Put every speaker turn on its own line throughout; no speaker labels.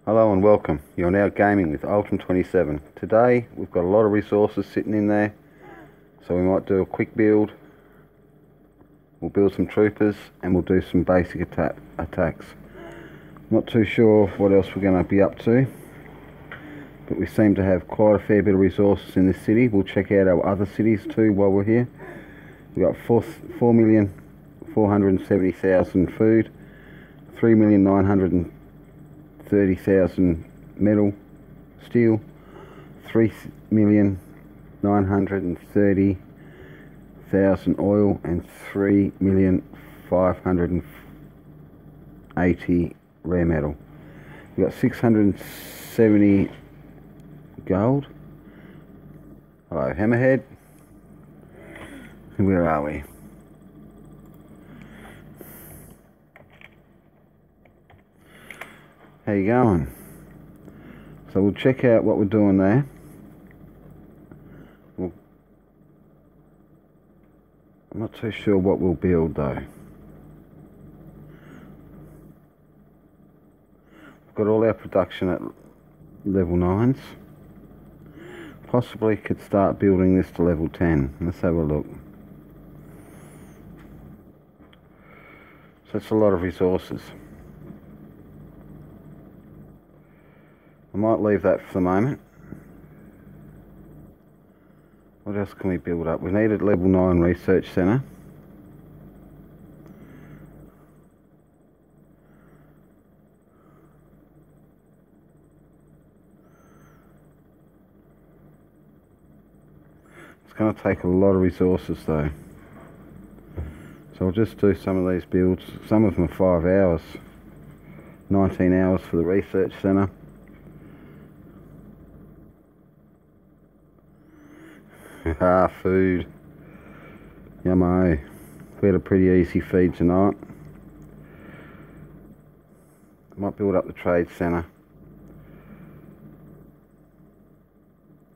Hello and welcome. You're now gaming with Ultum 27. Today we've got a lot of resources sitting in there, so we might do a quick build. We'll build some troopers and we'll do some basic attacks. Not too sure what else we're going to be up to, but we seem to have quite a fair bit of resources in this city. We'll check out our other cities too while we're here. We've got 4,470,000 food, 3,930,000 metal, steel, 3,930,000 oil, and 3,580,000 rare metal. We've got 670 gold. Hello, Hammerhead. Where are we? How you going? So we'll check out what we're doing there. I'm not too sure what we'll build though. We've got all our production at level 9s. Possibly could start building this to level 10. Let's have a look. So that's a lot of resources. I might leave that for the moment. What else can we build up? We need a level 9 research centre. It's going to take a lot of resources though. So I'll just do some of these builds. Some of them are 5 hours. 19 hours for the research centre. Food. Yummo. We had a pretty easy feed tonight. Might build up the trade centre.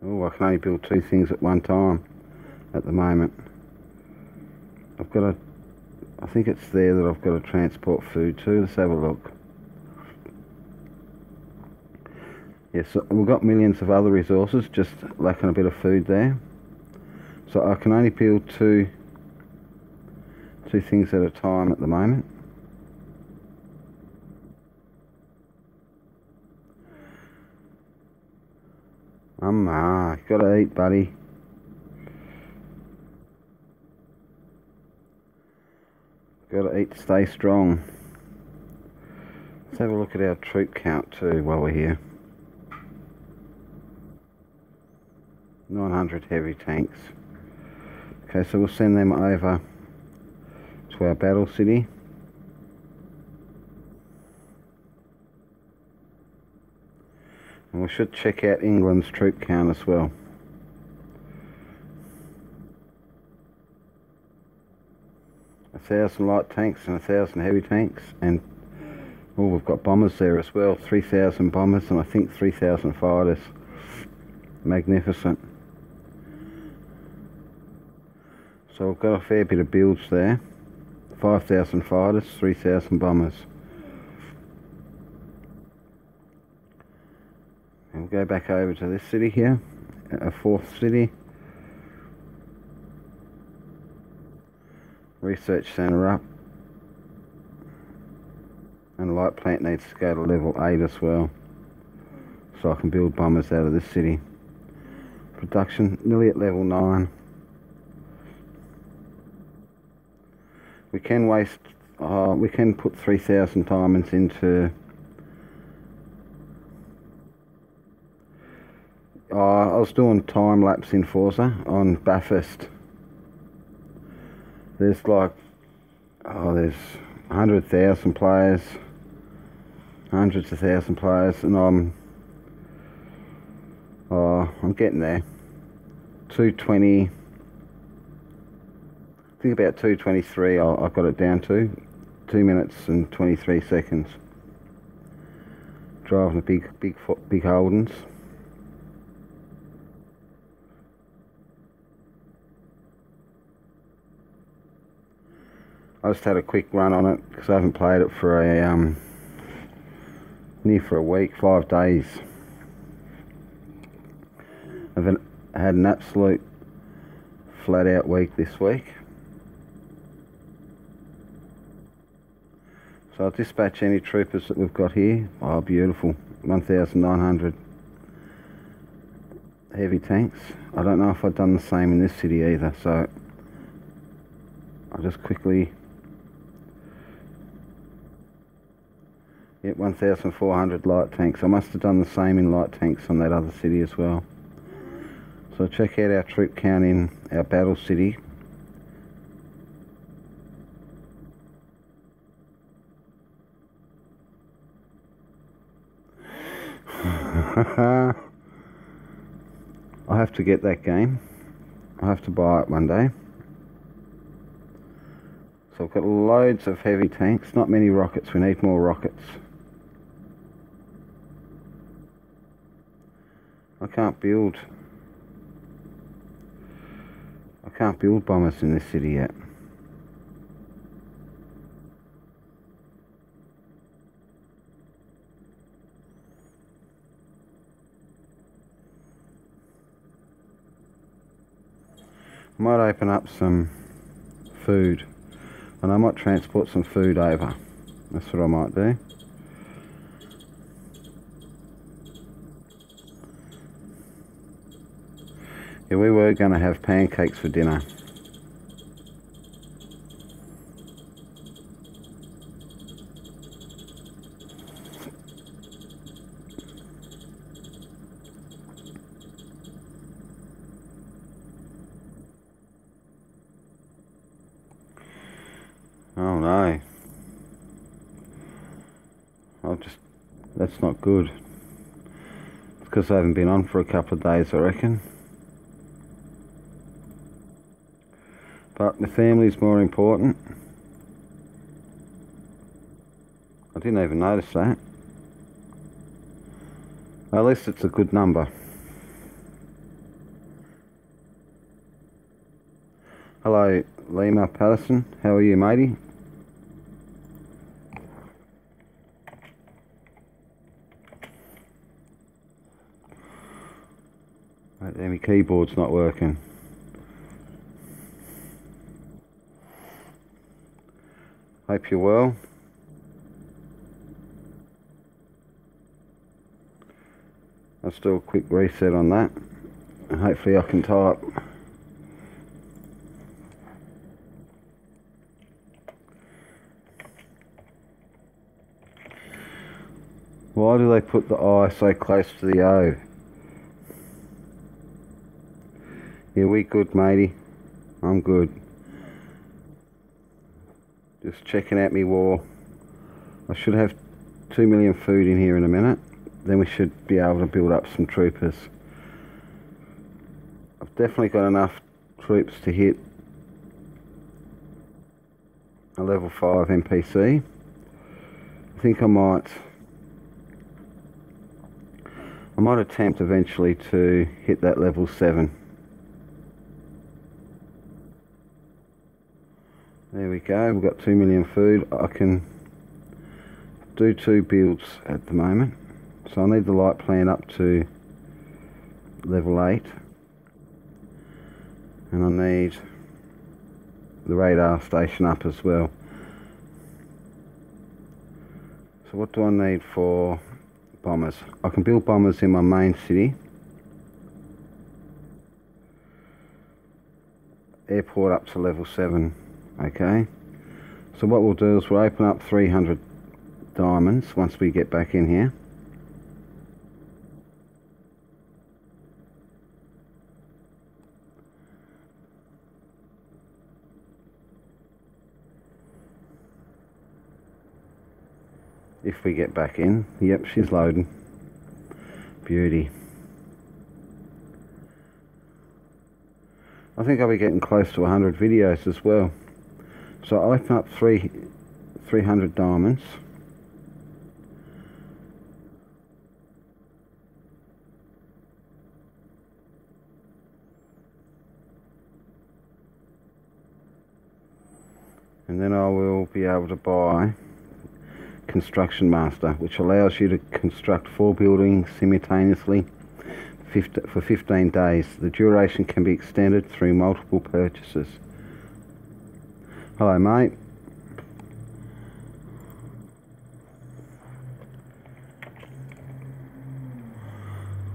Oh, I can only build 2 things at one time at the moment. I've got to, I think it's there that I've got to transport food to. Let's have a look. Yes, so we've got millions of other resources, just lacking a bit of food there. So I can only build two things at a time at the moment. Gotta eat, buddy. Gotta eat to stay strong. Let's have a look at our troop count too while we're here. 900 heavy tanks. Okay, so we'll send them over to our battle city. And we should check out England's troop count as well. A 1,000 light tanks and 1,000 heavy tanks, and oh, we've got bombers there as well. 3,000 bombers and I think 3,000 fighters. Magnificent. So we've got a fair bit of builds there. 5,000 fighters, 3,000 bombers. And we'll go back over to this city here, a 4th city. Research centre up. And the light plant needs to go to level 8 as well, so I can build bombers out of this city. Production nearly at level 9. We can waste, we can put 3,000 diamonds into, I was doing time lapse in Forza on Bathurst. There's like, there's 100,000 players, hundreds of thousand players, and I'm getting there. 220. I think about 2:23 I got it down to. 2 minutes and 23 seconds. Driving a big Holdens. I just had a quick run on it because I haven't played it for a near for a week, 5 days. I've had an absolute flat out week this week. So I'll dispatch any troopers that we've got here. Oh, beautiful. 1,900 heavy tanks. I don't know if I've done the same in this city either, so I'll just quickly... Yep, 1,400 light tanks. I must have done the same in light tanks on that other city as well. So check out our troop count in our battle city. I have to get that game. I have to buy it one day. So I've got loads of heavy tanks, not many rockets. We need more rockets. I can't build bombers in this city yet. I might open up some food, and I might transport some food over. That's what I might do. Yeah, we were going to have pancakes for dinner. Oh no. That's not good. It's because I haven't been on for a couple of days, I reckon. But my family's more important. I didn't even notice that. At least it's a good number. Hello, Lima Patterson. How are you, matey? Right there, my keyboard's not working. Hope you're well. Let's do a quick reset on that, and hopefully I can type. Why do they put the I so close to the O? Yeah, we good, matey. I'm good. Just checking out me war. I should have 2 million food in here in a minute. Then we should be able to build up some troopers. I've definitely got enough troops to hit a level 5 NPC. I think I might attempt eventually to hit that level 7. There we go, we've got 2 million food. I can do 2 builds at the moment. So I need the light plant up to level 8. And I need the radar station up as well. So what do I need for bombers? I can build bombers in my main city. Airport up to level 7. Okay, so what we'll do is we'll open up 300 diamonds once we get back in here. If we get back in. Yep, she's loading. Beauty. I think I'll be getting close to 100 videos as well. So I'll open up 300 diamonds. And then I will be able to buy Construction Master, which allows you to construct 4 buildings simultaneously for 15 days. The duration can be extended through multiple purchases. Hello, mate.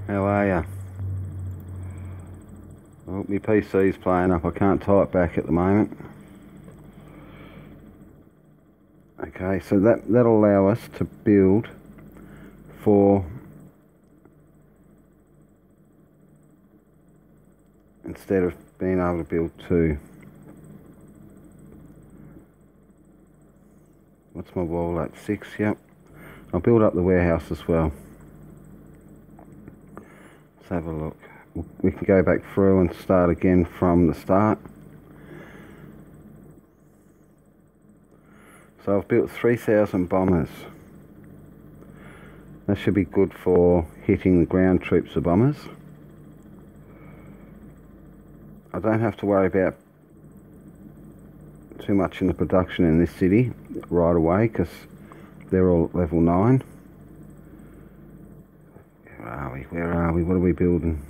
How are ya? Oh, my PC's playing up. I can't type back at the moment. Okay, so that'll allow us to build 4 instead of being able to build 2. What's my wall at? 6, yep. I'll build up the warehouse as well. Let's have a look. We can go back through and start again from the start. So I've built 3,000 bombers. That should be good for hitting the ground troops of bombers. I don't have to worry about too much in the production in this city right away because they're all level 9. Where are we? Where are we? What are we building?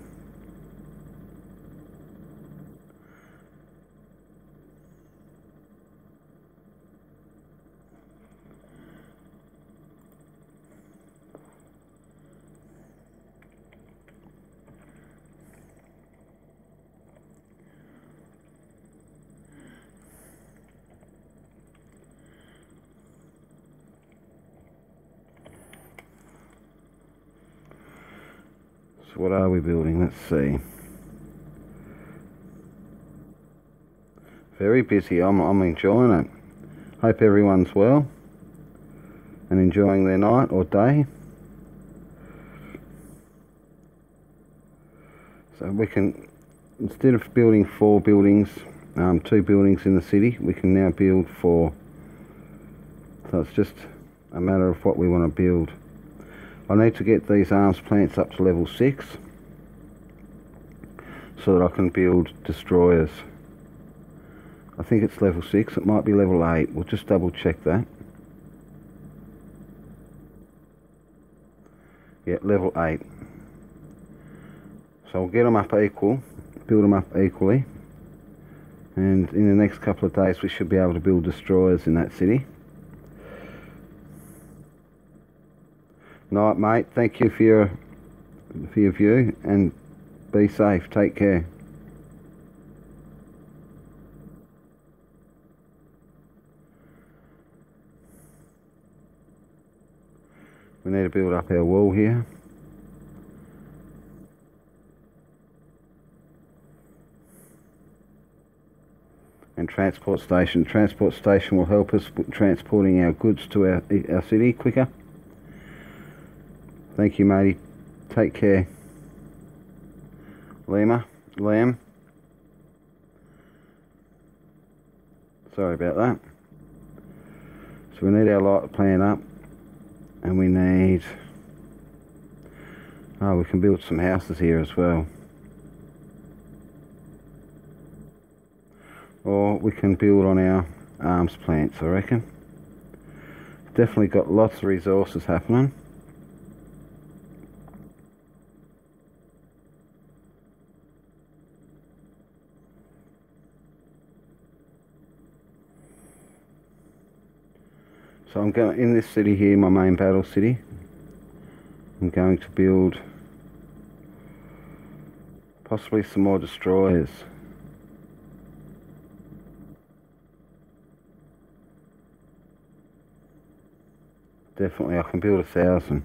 So what are we building? Let's see. Very busy. I'm enjoying it. Hope everyone's well and enjoying their night or day. So we can, instead of building 4 buildings, 2 buildings in the city, we can now build 4. So it's just a matter of what we want to build. I need to get these arms plants up to level 6 so that I can build destroyers. I think it's level 6, it might be level 8, we'll just double check that. Yeah, level 8. So I'll get them up equal, build them up equally, and in the next couple of days we should be able to build destroyers in that city. Night, mate. Thank you for your view, and be safe. Take care. We need to build up our wall here. And transport station. Transport station will help us with transporting our goods to our city quicker. Thank you, matey. Take care. Liam. Sorry about that. So we need our light plan up, and we need... Oh, we can build some houses here as well. Or we can build on our arms plants, I reckon. Definitely got lots of resources happening. So I'm going, in this city here, my main battle city, I'm going to build possibly some more destroyers. Definitely, I can build 1,000.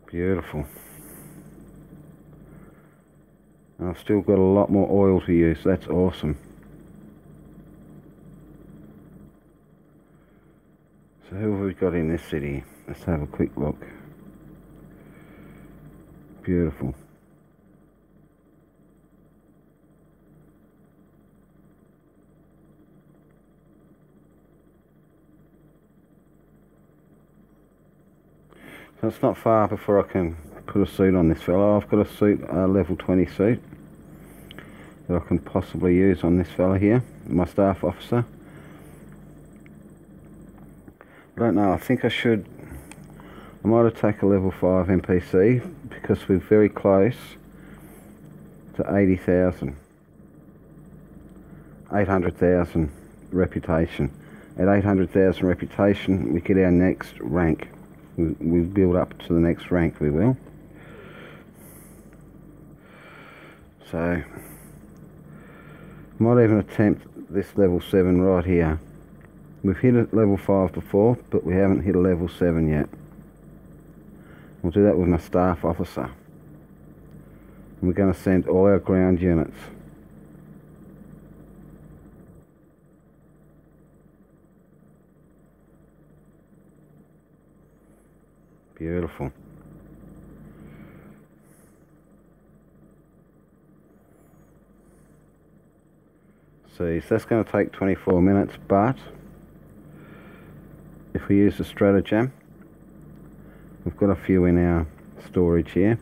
Beautiful. And I've still got a lot more oil to use. That's awesome. So who have we got in this city? Let's have a quick look. Beautiful. So it's not far before I can put a suit on this fella. I've got a suit, level 20 suit. that I can possibly use on this fella here, my staff officer. I don't know, I think I might attack a level 5 NPC because we're very close to 80,000. 800,000 reputation. At 800,000 reputation, we get our next rank. We build up to the next rank, we will. So, might even attempt this level 7 right here. We've hit a level 5 before, but we haven't hit a level 7 yet. We'll do that with my staff officer. And we're going to send all our ground units. Beautiful. See, so that's going to take 24 minutes, but if we use the stratagem, we've got a few in our storage here.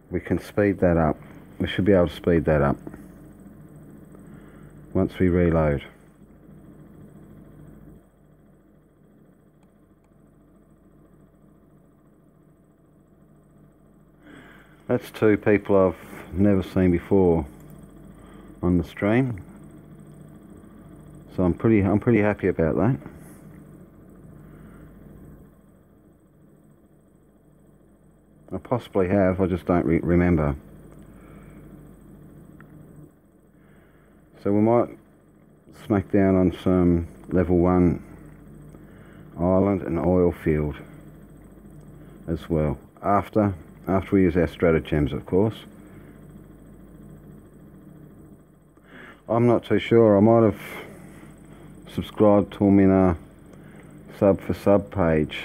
We can speed that up. We should be able to speed that up once we reload. That's two people I've never seen before on the stream, so I'm pretty happy about that. I possibly have, I just don't remember. So we might smack down on some level 1 island and oil field as well. After we use our stratagems, of course. I'm not too sure, I might have subscribed to them in a sub for sub page.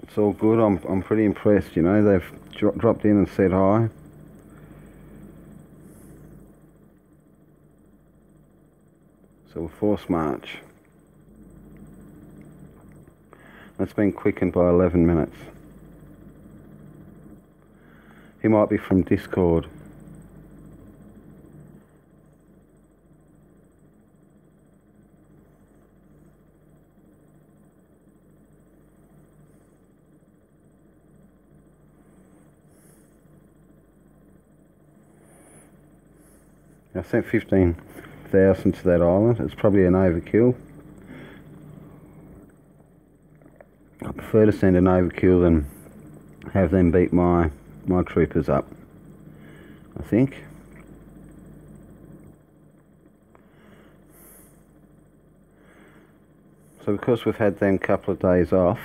It's all good, I'm pretty impressed, you know, they've dropped in and said hi. So we'll force march. That's been quickened by 11 minutes. He might be from Discord. I sent 15,000 to that island. It's probably an overkill. I prefer to send an overkill than have them beat my troopers up, I think. So because we've had them couple of days off,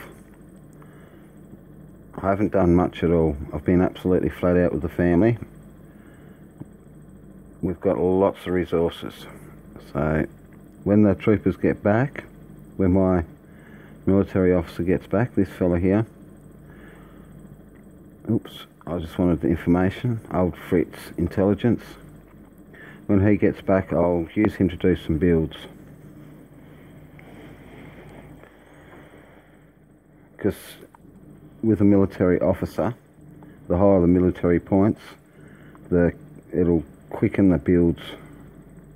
I haven't done much at all. I've been absolutely flat out with the family. We've got lots of resources. So when the troopers get back, when my military officer gets back, this fella here, oops, I just wanted the information, old Fritz intelligence. When he gets back, I'll use him to do some builds, because with a military officer, the higher the military points, it'll quicken the builds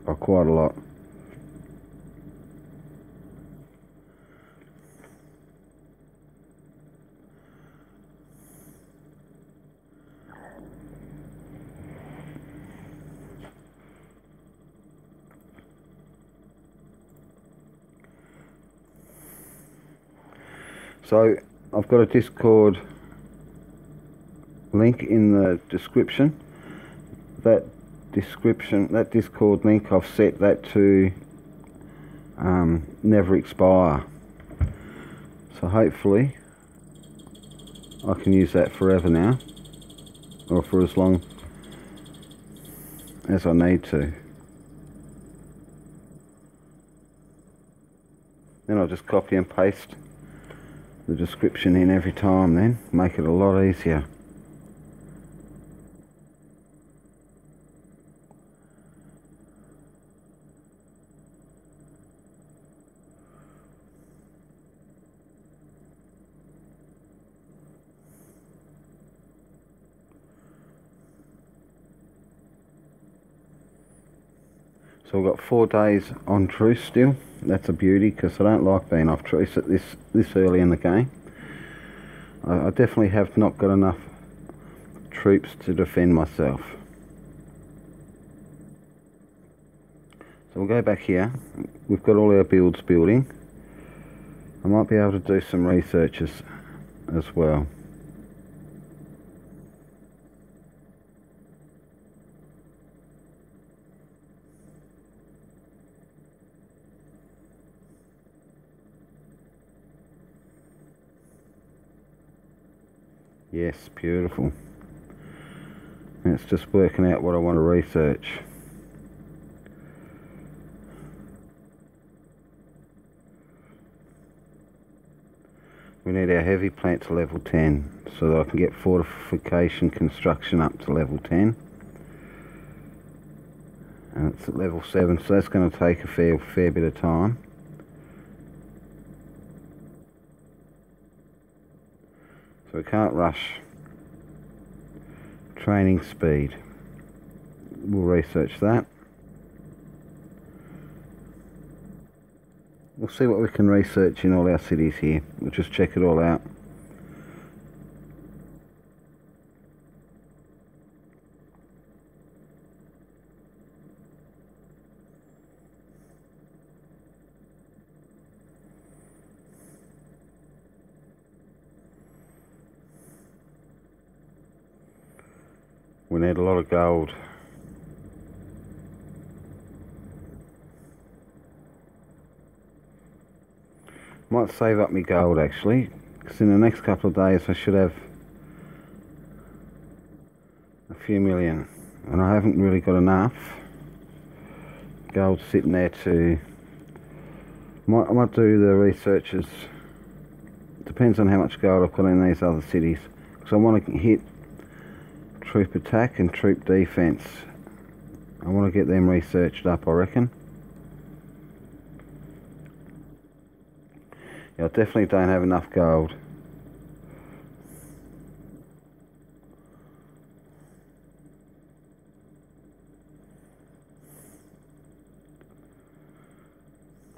by quite a lot. So I've got a Discord link in the description. That Discord link, I've set that to never expire. So hopefully I can use that forever now, or for as long as I need to. Then I'll just copy and paste the description in every time, then make it a lot easier. So we've got 4 days on truce still. That's a beauty, because I don't like being off truce at this early in the game. I definitely have not got enough troops to defend myself. So we'll go back here. We've got all our builds building. I might be able to do some researches as well. Yes, beautiful. It's just working out what I want to research. We need our heavy plant to level 10 so that I can get fortification construction up to level 10. And it's at level 7, so that's going to take a fair bit of time. So we can't rush training speed. We'll research that. We'll see what we can research in all our cities here. We'll just check it all out. We need a lot of gold. Might save up my gold actually, because in the next couple of days I should have a few million, and I haven't really got enough gold sitting there to... I might do the researches. Depends on how much gold I've got in these other cities, because I want to hit troop attack and troop defense. I want to get them researched up, I reckon. Yeah, I definitely don't have enough gold.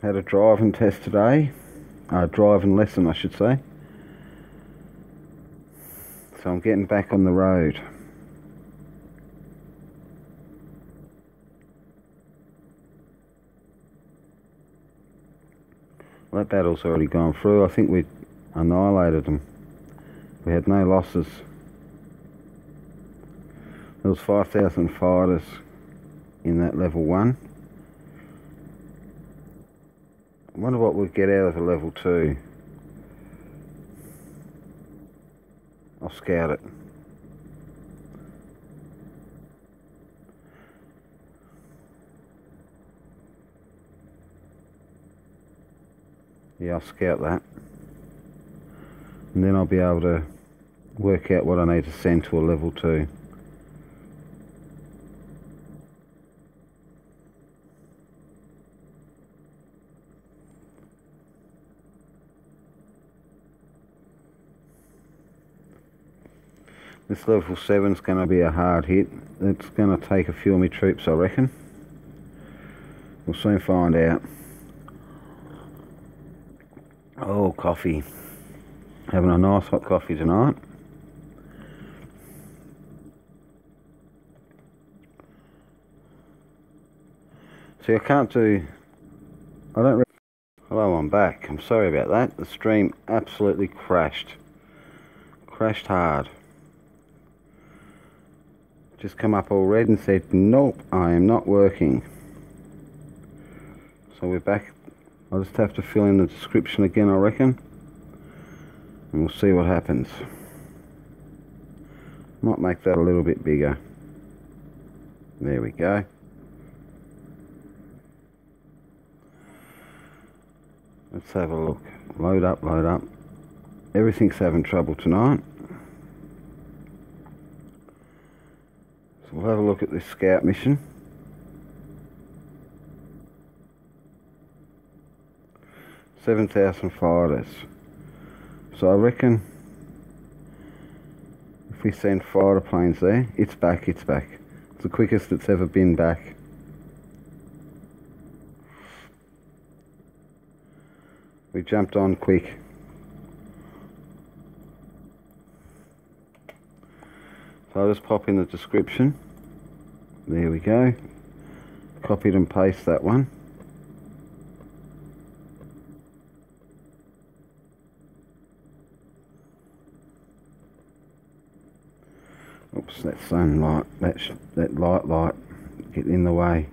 Had a driving test today. Driving lesson, I should say. So I'm getting back on the road. Well, that battle's already gone through. I think we annihilated them. We had no losses. There was 5,000 fighters in that level 1. I wonder what we'll get out of a level 2. I'll scout it. Yeah, I'll scout that. And then I'll be able to work out what I need to send to a level 2. This level 7 is going to be a hard hit. It's going to take a few of my troops, I reckon. We'll soon find out. Oh, coffee. Having a nice hot coffee tonight. See, I can't do... Hello, I'm back. I'm sorry about that. The stream absolutely crashed. Crashed hard. Just come up all red and said, nope, I am not working. So we're back. I'll just have to fill in the description again, I reckon. And we'll see what happens. Might make that a little bit bigger. There we go. Let's have a look. Load up, load up. Everything's having trouble tonight. So we'll have a look at this scout mission. $7,000 fighters. So I reckon if we send fighter planes there, it's back, it's back. It's the quickest it's ever been back. We jumped on quick. So I'll just pop in the description. There we go. Copied and paste that one. Oops, that sunlight, that light getting in the way.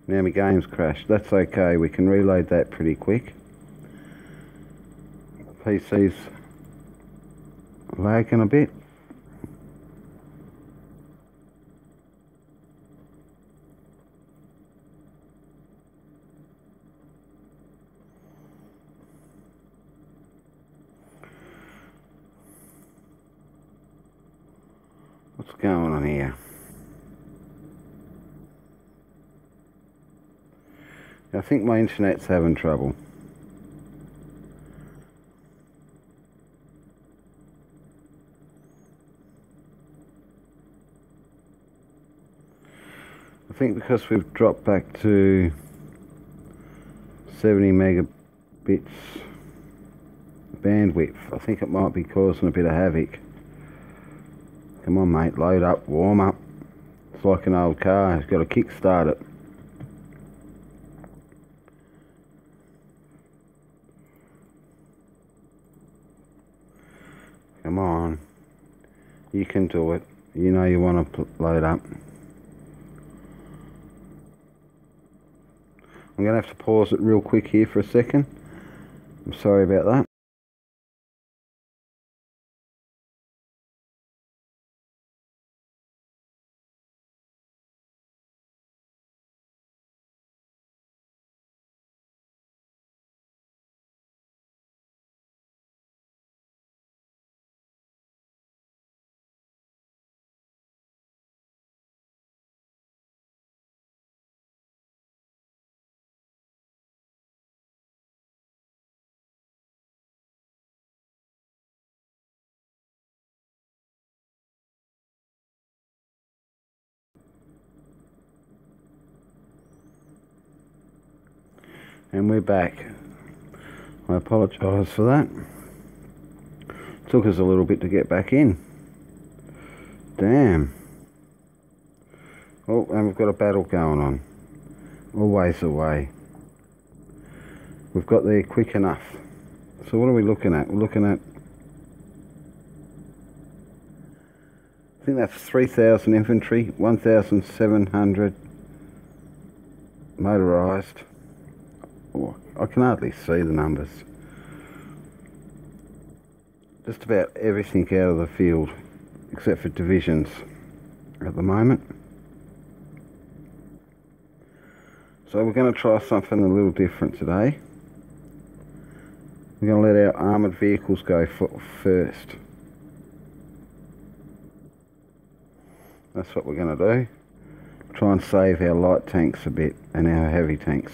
Now my game's crashed. That's okay, we can reload that pretty quick. PC's lagging a bit. What's going on here? I think my internet's having trouble. I think because we've dropped back to 70 megabits bandwidth, I think it might be causing a bit of havoc. Come on mate, load up, warm up. It's like an old car, it's got to kick start it. Come on, you can do it. You know you want to load up. I'm going to have to pause it real quick here for a second. I'm sorry about that. And we're back. I apologise for that. Took us a little bit to get back in. Damn. Oh, and we've got a battle going on. Always the way. We've got there quick enough. So what are we looking at? We're looking at, I think that's 3,000 infantry, 1,700 motorised. Oh, I can hardly see the numbers. Just about everything out of the field, except for divisions at the moment. So we're going to try something a little different today. We're going to let our armoured vehicles go first. That's what we're going to do. Try and save our light tanks a bit and our heavy tanks.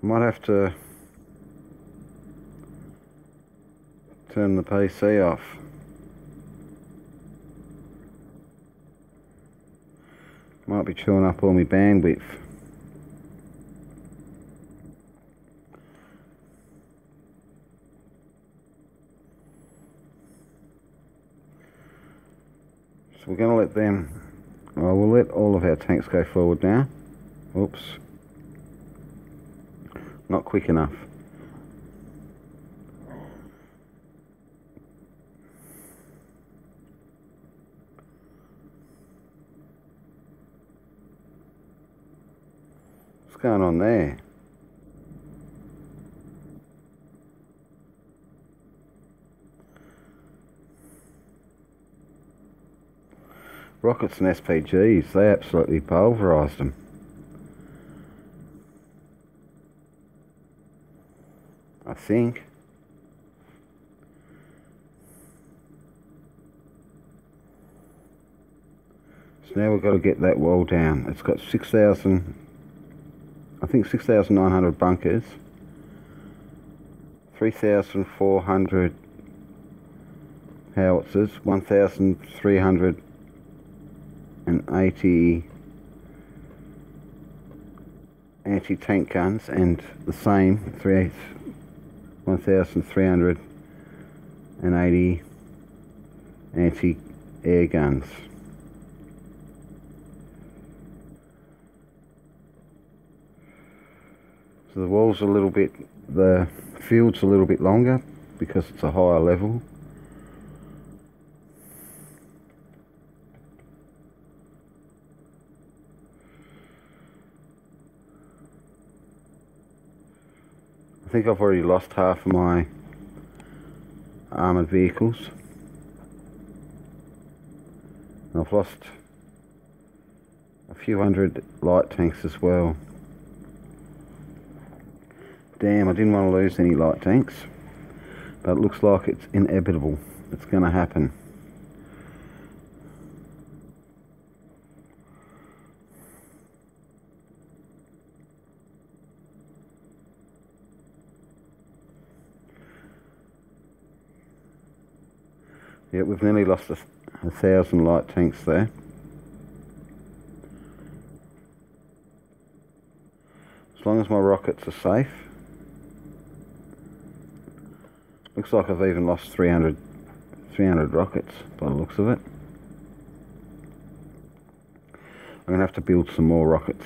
I might have to turn the PC off. Might be chewing up all my bandwidth. So we're going to let them, well, we'll let all of our tanks go forward now. Oops. Not quick enough. What's going on there? Rockets and SPGs, they absolutely pulverised them. I think. So now we've got to get that wall down. It's got 6,000, I think 6,900 bunkers, 3,400 howitzers, 1,380 anti-tank guns, and the same 1,380 anti-air guns. So the wall's a little bit, the field's a little bit longer because it's a higher level. I think I've already lost half of my armoured vehicles. And I've lost a few hundred light tanks as well. Damn, I didn't want to lose any light tanks, but it looks like it's inevitable. It's going to happen. Yeah, we've nearly lost 1,000 light tanks there. As long as my rockets are safe. Looks like I've even lost 300 rockets by the looks of it. I'm going to have to build some more rockets.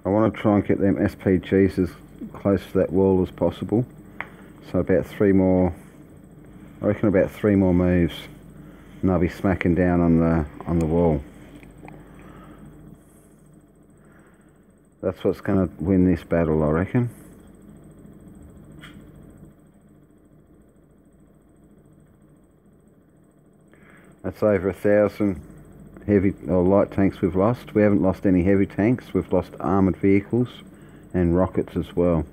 I want to try and get them SPGs as close to that wall as possible. So about 3 more, I reckon about 3 more moves, and I'll be smacking down on the wall. That's what's going to win this battle, I reckon. That's over 1,000 heavy or light tanks we've lost. We haven't lost any heavy tanks. We've lost armoured vehicles and rockets as well.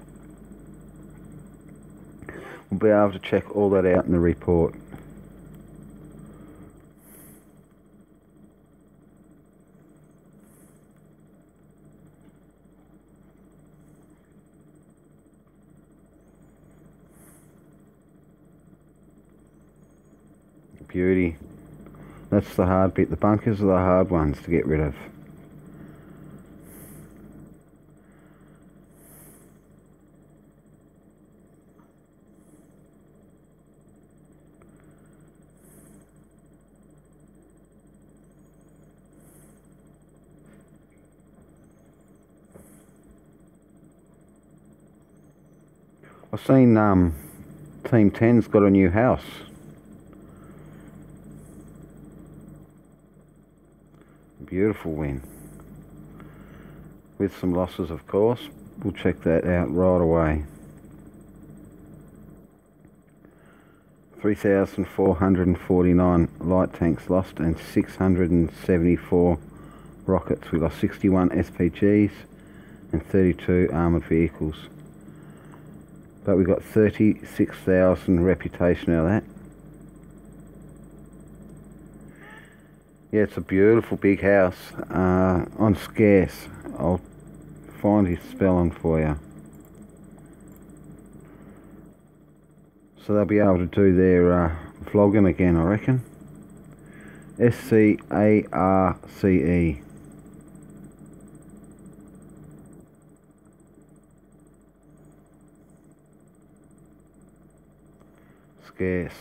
We'll be able to check all that out in the report. Beauty. That's the hard bit. The bunkers are the hard ones to get rid of. I've seen Team 10's got a new house. Beautiful win. With some losses, of course. We'll check that out right away. 3,449 light tanks lost and 674 rockets. We lost 61 SPGs and 32 armoured vehicles. But we got 36,000 reputation out of that. Yeah, it's a beautiful big house on Scarce. I'll find his spelling for you. So they'll be able to do their vlogging again, I reckon. SCARCE. Scarce.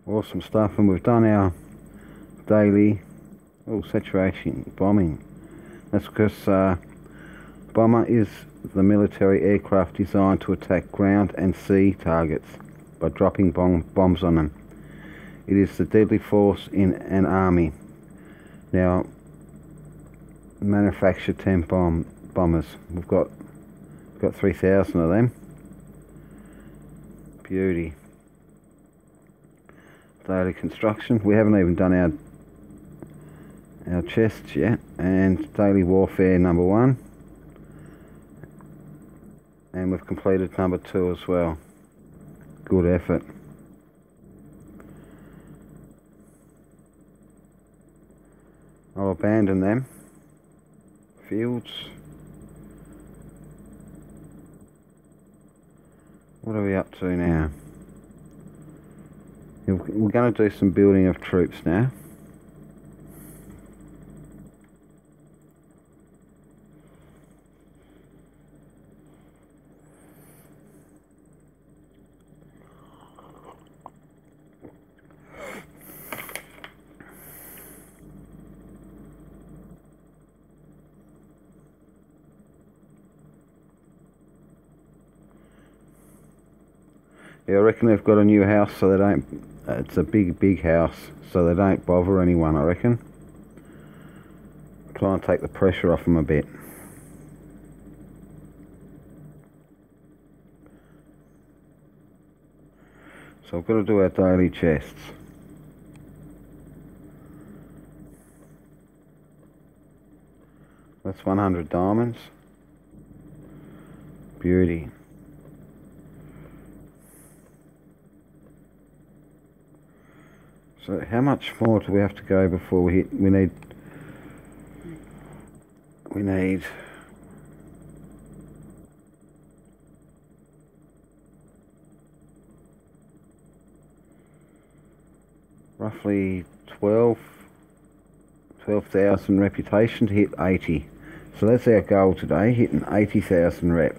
Awesome stuff, and we've done our daily saturation bombing. That's because bomber is the military aircraft designed to attack ground and sea targets by dropping bombs on them. It is the deadly force in an army. Now, manufacture 10 bombers. We've got got 3,000 of them. Beauty. Daily construction. We haven't even done our chests yet. And daily warfare number 1. And we've completed number 2 as well. Good effort. I'll abandon them fields. What are we up to now? We're going to do some building of troops now. Yeah, I reckon they've got a new house, so they don't. It's a big house, so they don't bother anyone. I reckon. Try and take the pressure off them a bit. So I've got to do our daily chests. That's 100 diamonds. Beauty. So how much more do we have to go before we hit? We need roughly 12,000 reputation to hit 80. So that's our goal today, hitting 80,000 rep.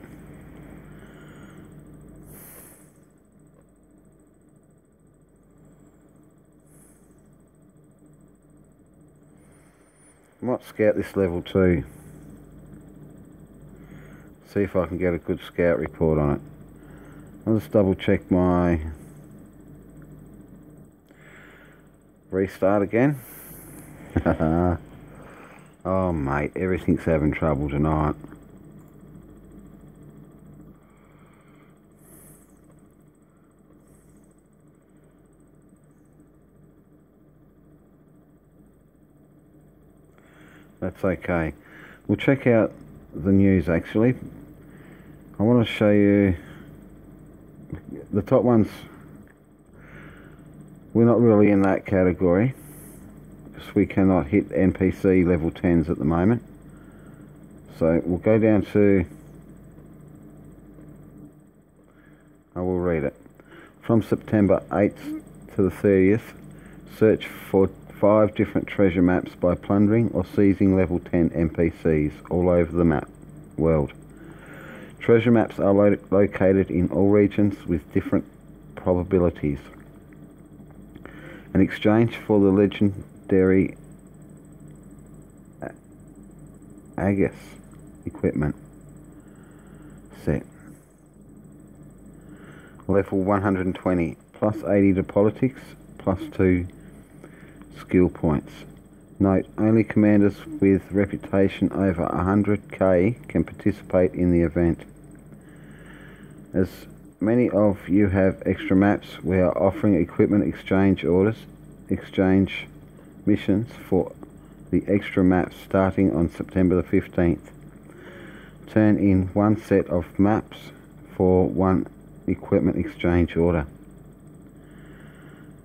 I might scout this level 2. See if I can get a good scout report on it. I'll just double check my restart again. Oh mate, everything's having trouble tonight. That's okay. We'll check out the news actually. I want to show you the top ones. We're not really in that category because we cannot hit NPC level 10s at the moment. So we'll go down to, I will read it. From September 8th to the 30th, search for 5 different treasure maps by plundering or seizing level 10 NPCs all over the world. Treasure maps are located in all regions with different probabilities. In exchange for the legendary Aegis equipment set. Level 120, plus 80 to politics, plus 2 skill points. Note, only commanders with reputation over 100k can participate in the event. As many of you have extra maps, we are offering equipment exchange missions for the extra maps starting on September the 15th. Turn in 1 set of maps for 1 equipment exchange order.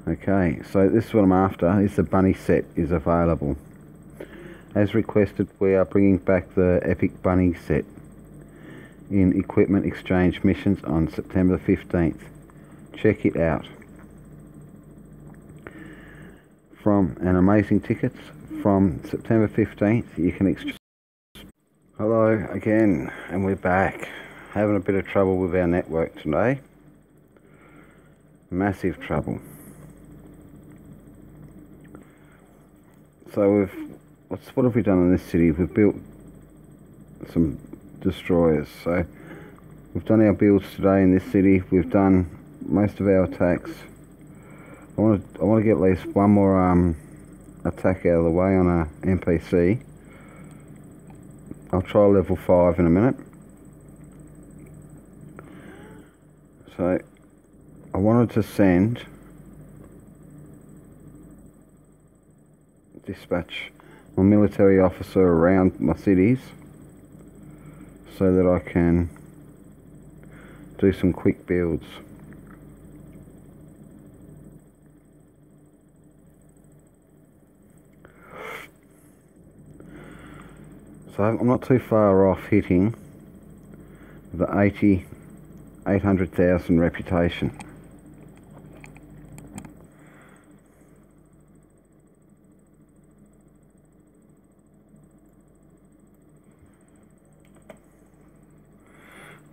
Okay, so this is what I'm after, is the bunny set is available. As requested, we are bringing back the epic bunny set in equipment exchange missions on September 15th. Check it out. From an amazing tickets from September 15th, you can exchange. Hello again, and we're back. Having a bit of trouble with our network today. Massive trouble. So what have we done in this city? We've built some destroyers. So we've done our builds today in this city. We've done most of our attacks. I want to get at least one more attack out of the way on a NPC. I'll try level 5 in a minute. So I wanted to send dispatch my military officer around my cities so that I can do some quick builds. So I'm not too far off hitting the 800,000 reputation.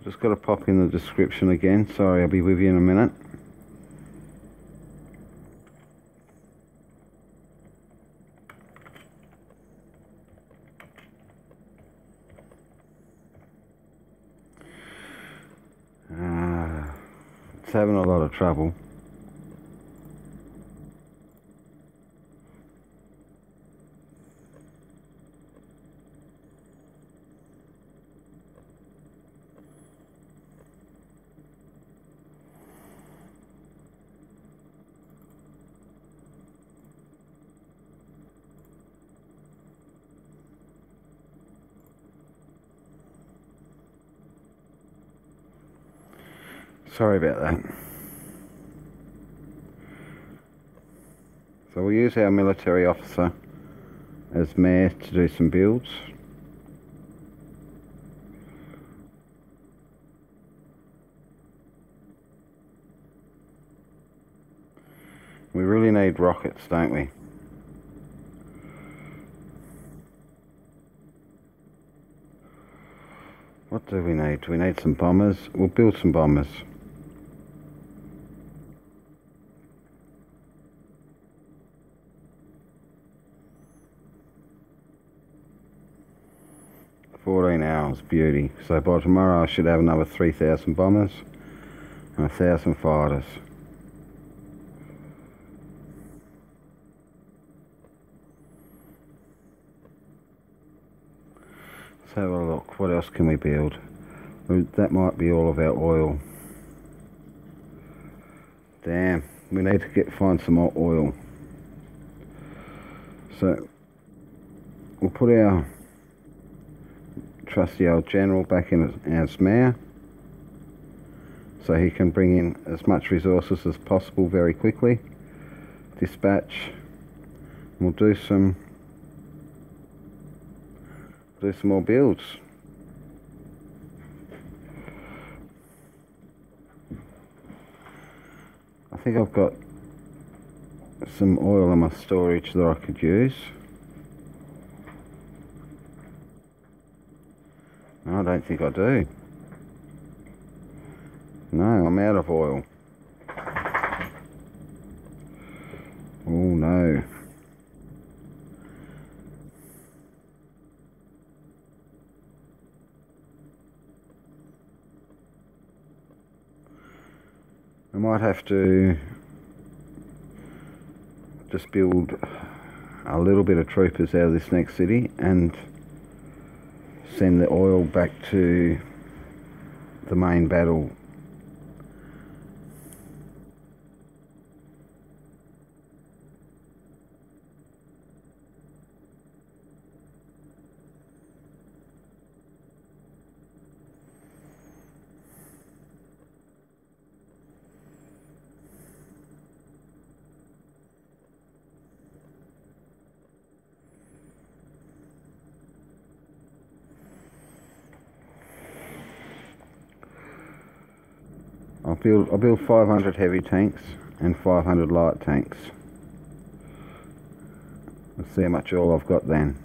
Just got to pop in the description again. Sorry, I'll be with you in a minute. It's having a lot of trouble. Sorry about that. So we'll use our military officer as mayor to do some builds. We really need rockets, don't we? What do we need? Do we need some bombers? We'll build some bombers. hours, beauty. So by tomorrow I should have another 3,000 bombers and 1,000 fighters. Let's have a look. What else can we build? That might be all of our oil. Damn, we need to find some more oil. So we'll put our trusty old general back in as mayor, so he can bring in as much resources as possible very quickly. Dispatch. We'll do some more builds. I think I've got some oil in my storage that I could use. No, I don't think I do. No, I'm out of oil. Oh no. I might have to just build a little bit of troopers out of this next city and send the oil back to the main battle. I'll build 500 heavy tanks and 500 light tanks. Let's see how much oil I've got then.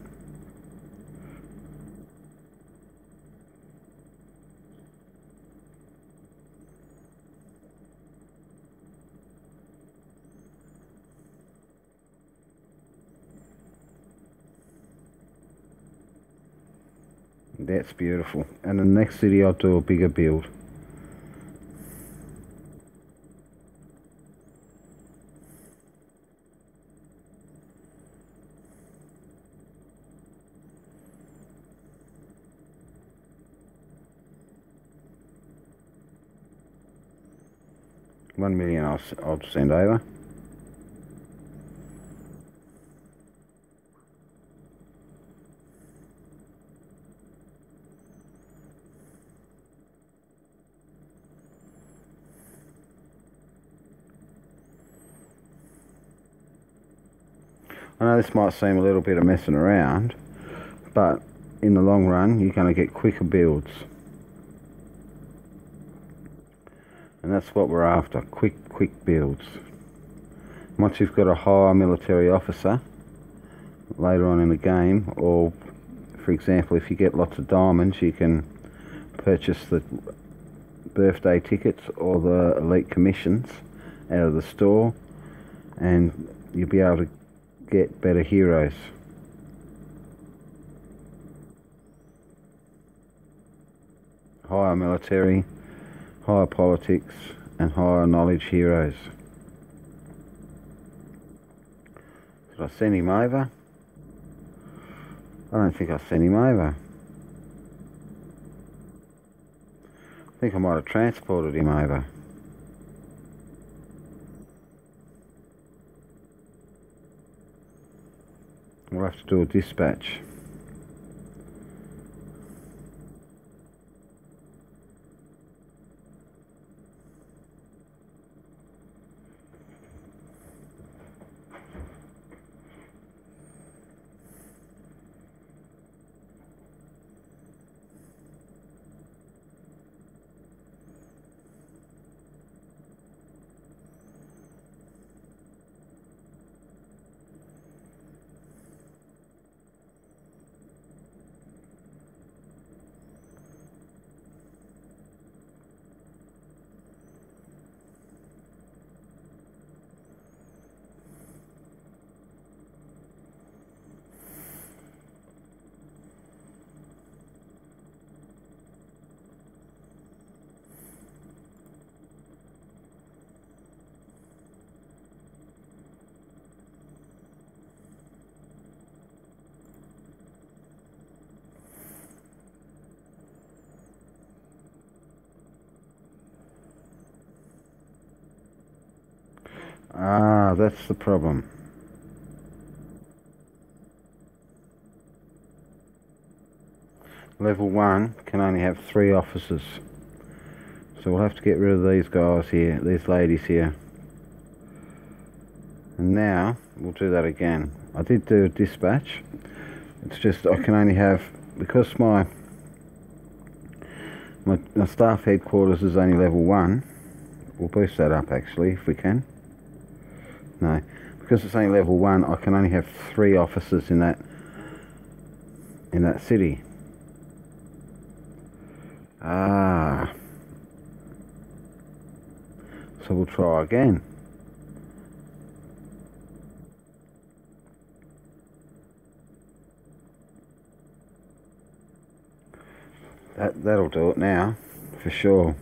That's beautiful. And the next city I'll do a bigger build. 1 million I'll send over. I know this might seem a little bit of messing around, but in the long run you're going to get quicker builds. And that's what we're after, quick builds. Once you've got a higher military officer later on in the game, or for example if you get lots of diamonds, you can purchase the birthday tickets or the elite commissions out of the store, and you'll be able to get better heroes. Higher military, higher politics, and higher knowledge heroes. Did I send him over? I don't think I sent him over. I think I might have transported him over. We'll have to do a dispatch. Ah, that's the problem. Level 1 can only have 3 officers. So we'll have to get rid of these guys here, these ladies here. And now, we'll do that again. I did do a dispatch. It's just I can only have, because my staff headquarters is only level 1. We'll boost that up actually, if we can. No, because it's only level 1, I can only have 3 officers in that city. Ah. So we'll try again. That'll do it now, for sure.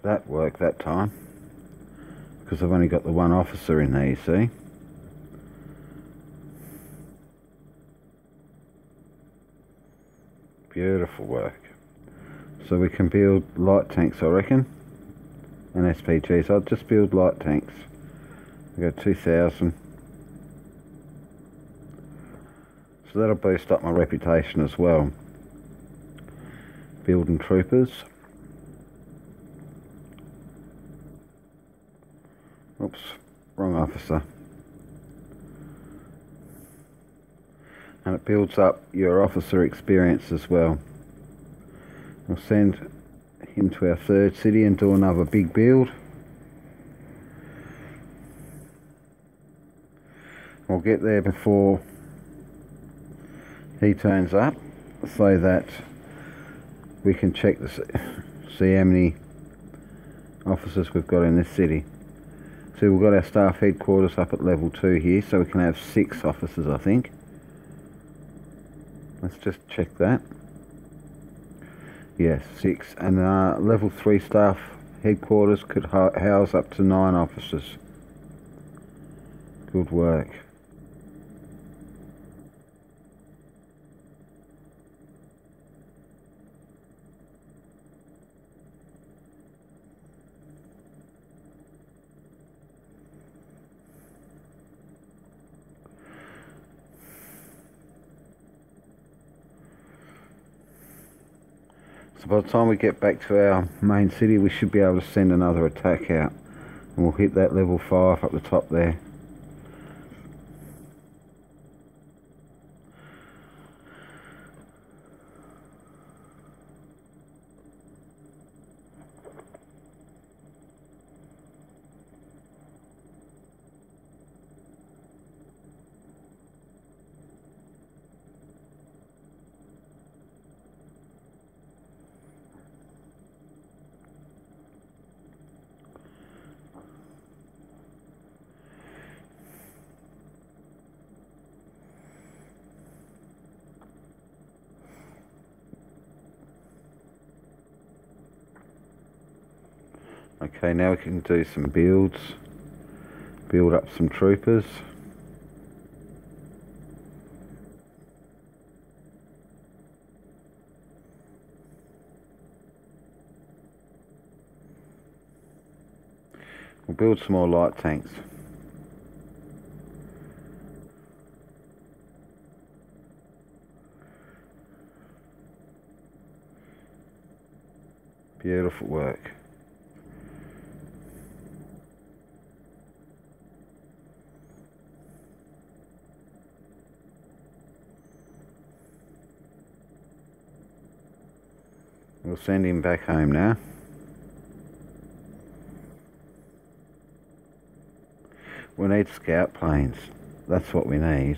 That worked that time, because I've only got the 1 officer in there, you see. Beautiful work. So we can build light tanks, I reckon, and SPGs. I'll just build light tanks. I've got 2,000. So that'll boost up my reputation as well. Building troopers. Oops, wrong officer. And it builds up your officer experience as well. We'll send him to our 3rd city and do another big build. We'll get there before he turns up so that we can check to see how many officers we've got in this city. So we've got our staff headquarters up at level 2 here, so we can have 6 officers, I think. Let's just check that. Yes, 6. And level 3 staff headquarters could house up to 9 officers. Good work. So by the time we get back to our main city, we should be able to send another attack out. And we'll hit that level 5 up the top there. Okay, now we can do some builds, build up some troopers. We'll build some more light tanks. Beautiful work. We'll send him back home now. We need scout planes. That's what we need.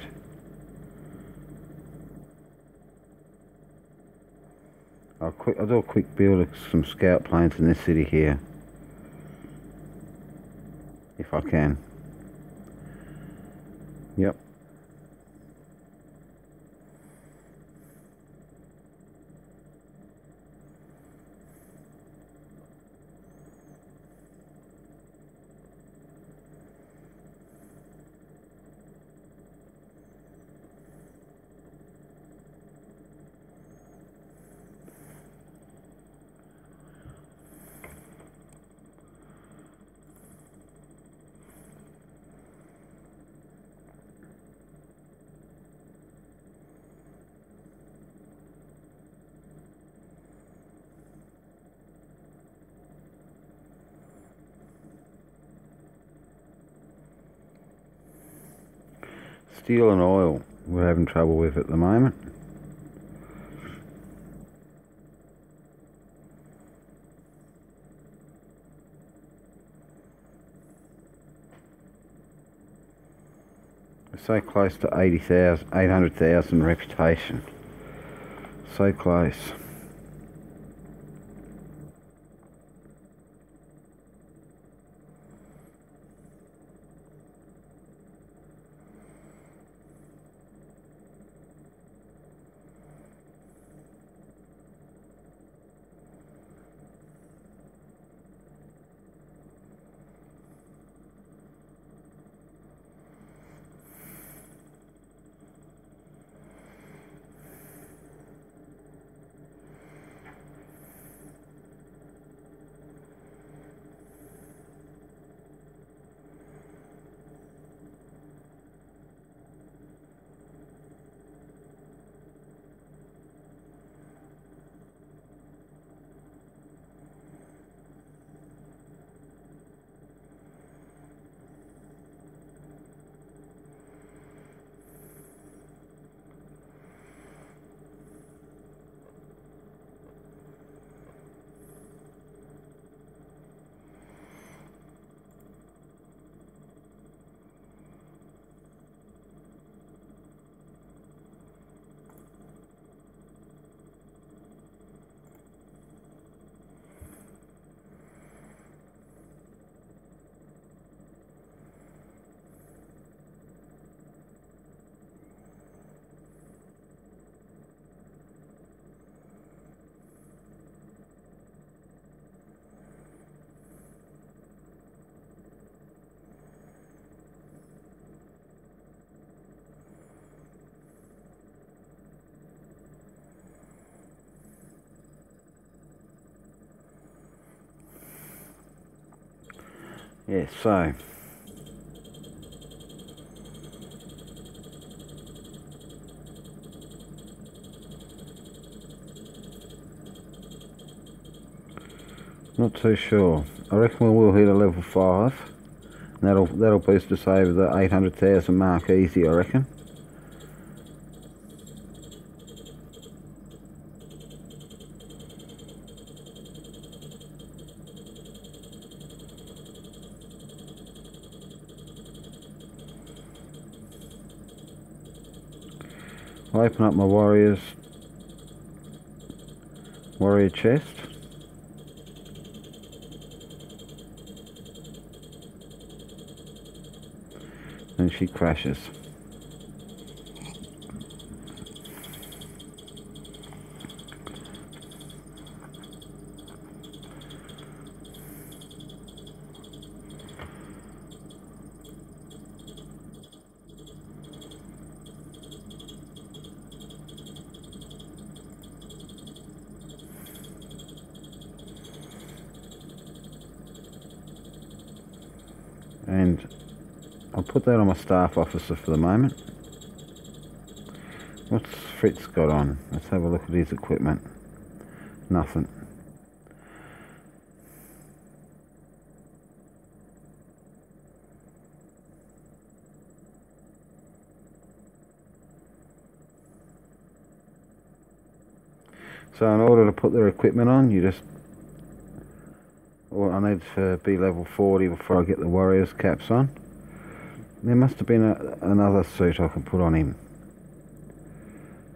I'll do a quick build of some scout planes in this city here, if I can. Yep. Steel and oil we're having trouble with at the moment. We're so close to 800,000 reputation. So close. Yeah, so not too sure. I reckon we will hit a level 5. And that'll boost us over the 800,000 mark easy, I reckon. I'll open up my warrior chest. And she crashes. And I'll put that on my staff officer for the moment. What's Fritz got on? Let's have a look at his equipment. Nothing. So in order to put their equipment on, you just... Well, I need to be level 40 before I get the warrior's caps on. There must have been another suit I can put on him.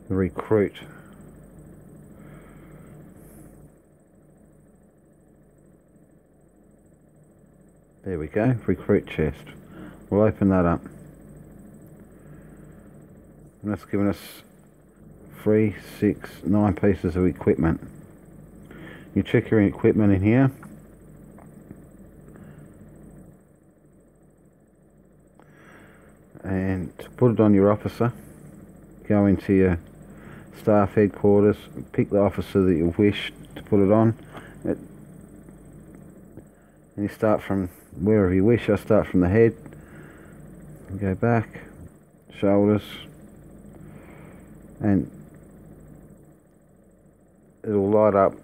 The recruit. There we go, recruit chest. We'll open that up. And that's given us 3, 6, 9 pieces of equipment. You check your equipment in here. And to put it on your officer, go into your staff headquarters, pick the officer that you wish to put it on, and you start from wherever you wish. I start from the head, go back, shoulders, and it'll light up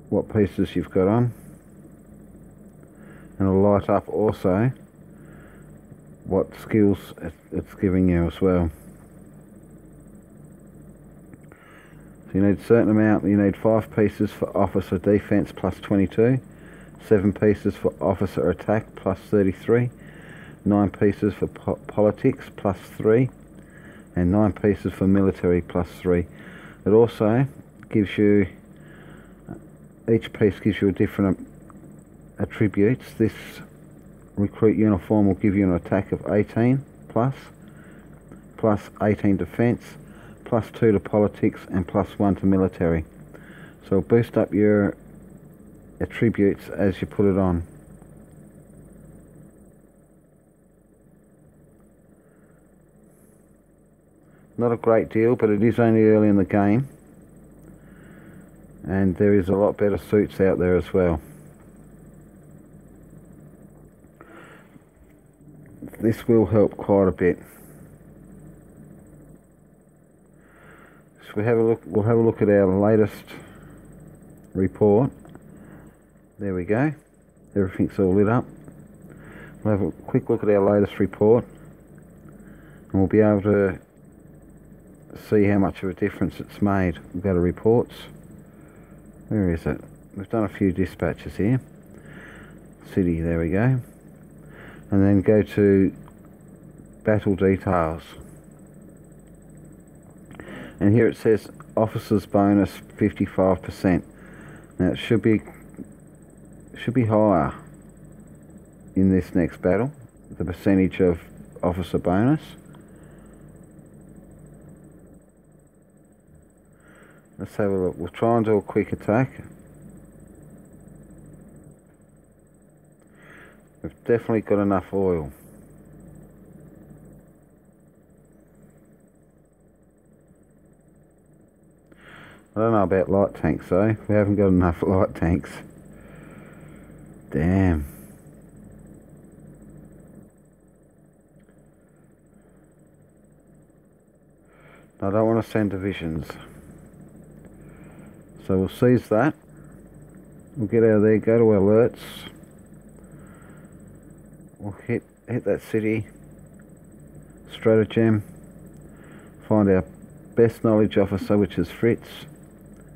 what pieces you've got on, and it'll light up also what skills it's giving you as well. So you need a certain amount. You need 5 pieces for officer defense plus 22, 7 pieces for officer attack plus 33, 9 pieces for politics plus 3, and 9 pieces for military plus 3. It also gives you, each piece gives you a different attributes. This recruit uniform will give you an attack of 18 plus 18 defense, plus 2 to politics, and plus 1 to military. So boost up your attributes as you put it on. Not a great deal, but it is only early in the game, and there is a lot better suits out there as well. This will help quite a bit. So we'll have a look at our latest report. There we go. Everything's all lit up. We'll have a quick look at our latest report, and we'll be able to see how much of a difference it's made. We'll go to reports. Where is it? We've done a few dispatches here. City, there we go. And then go to battle details. And here it says officers bonus 55%. Now it should be higher in this next battle, the percentage of officer bonus. Let's have a look. We'll try and do a quick attack. We've definitely got enough oil. I don't know about light tanks though. We haven't got enough light tanks. Damn. I don't want to send divisions. So we'll seize that. We'll get out of there, go to alerts. We'll hit that city stratagem. Find our best knowledge officer, which is Fritz,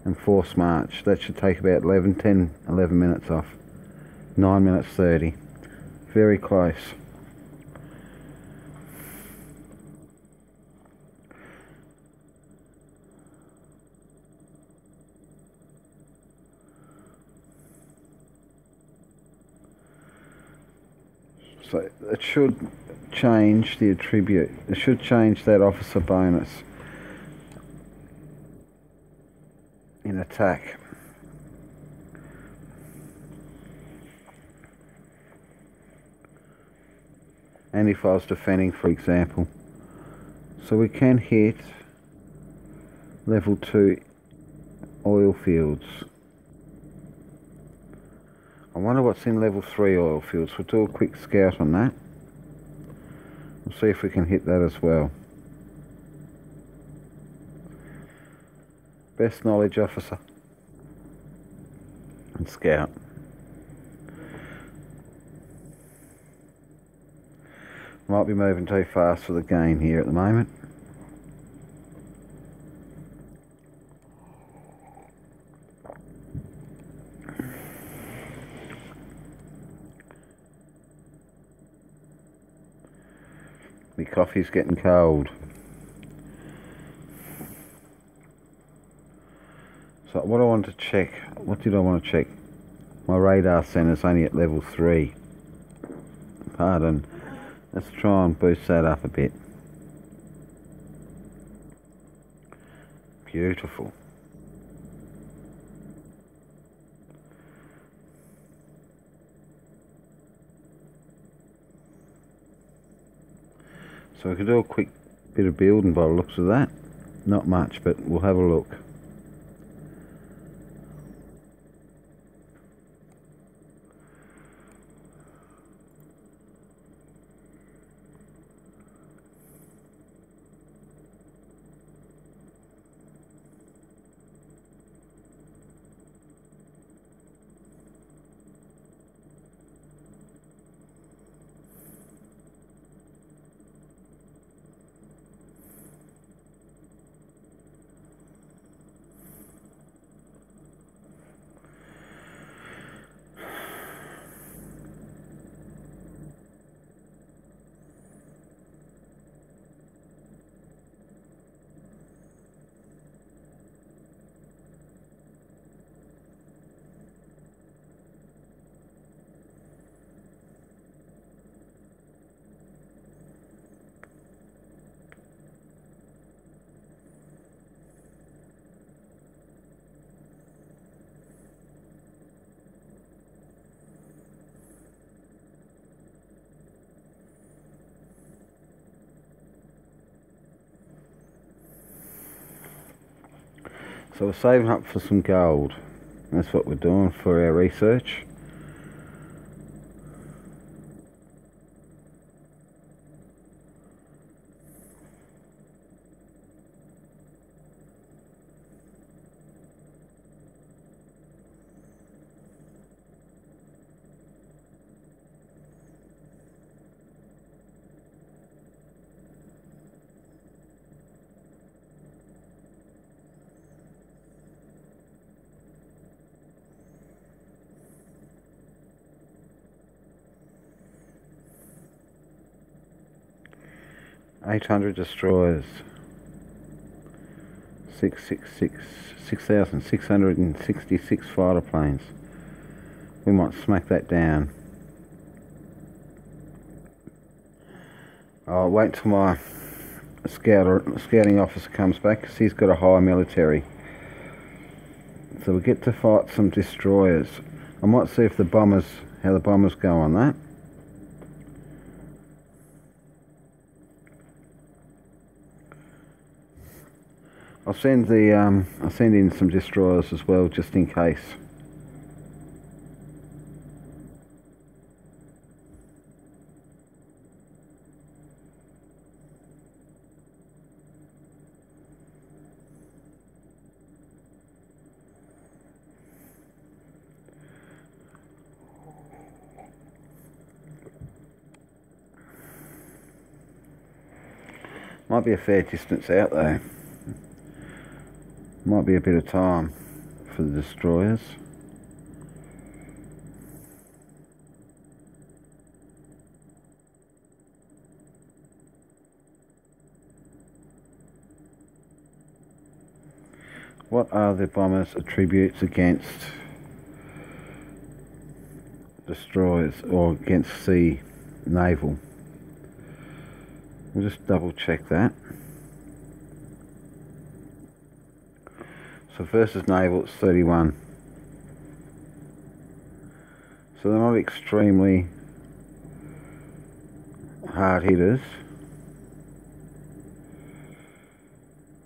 and force march. That should take about 11 minutes off. 9 minutes 30. Very close. So it should change the attribute. It should change that officer bonus in attack. And if I was defending, for example. So we can hit level 2 oil fields. I wonder what's in level 3 oil fields. We'll do a quick scout on that. We'll see if we can hit that as well. Best knowledge officer and scout. Might be moving too fast for the game here at the moment. My coffee's getting cold. So what I want to check, what did I want to check? My radar center's only at level 3. Pardon. Let's try and boost that up a bit. Beautiful. So we can do a quick bit of building by the looks of that. Not much, but we'll have a look. So we're saving up for some gold. That's what we're doing for our research. $800 destroyers, 6,666 fighter planes. We might smack that down. I'll wait till my scouting officer comes back, because he's got a high military. So we get to fight some destroyers. I might see if how the bombers go on that. I'll send in some destroyers as well, just in case. Might be a fair distance out though. Might be a bit of time for the destroyers. What are the bombers' attributes against destroyers or against sea naval? We'll just double check that. So versus naval it's 31. So they're not extremely hard hitters.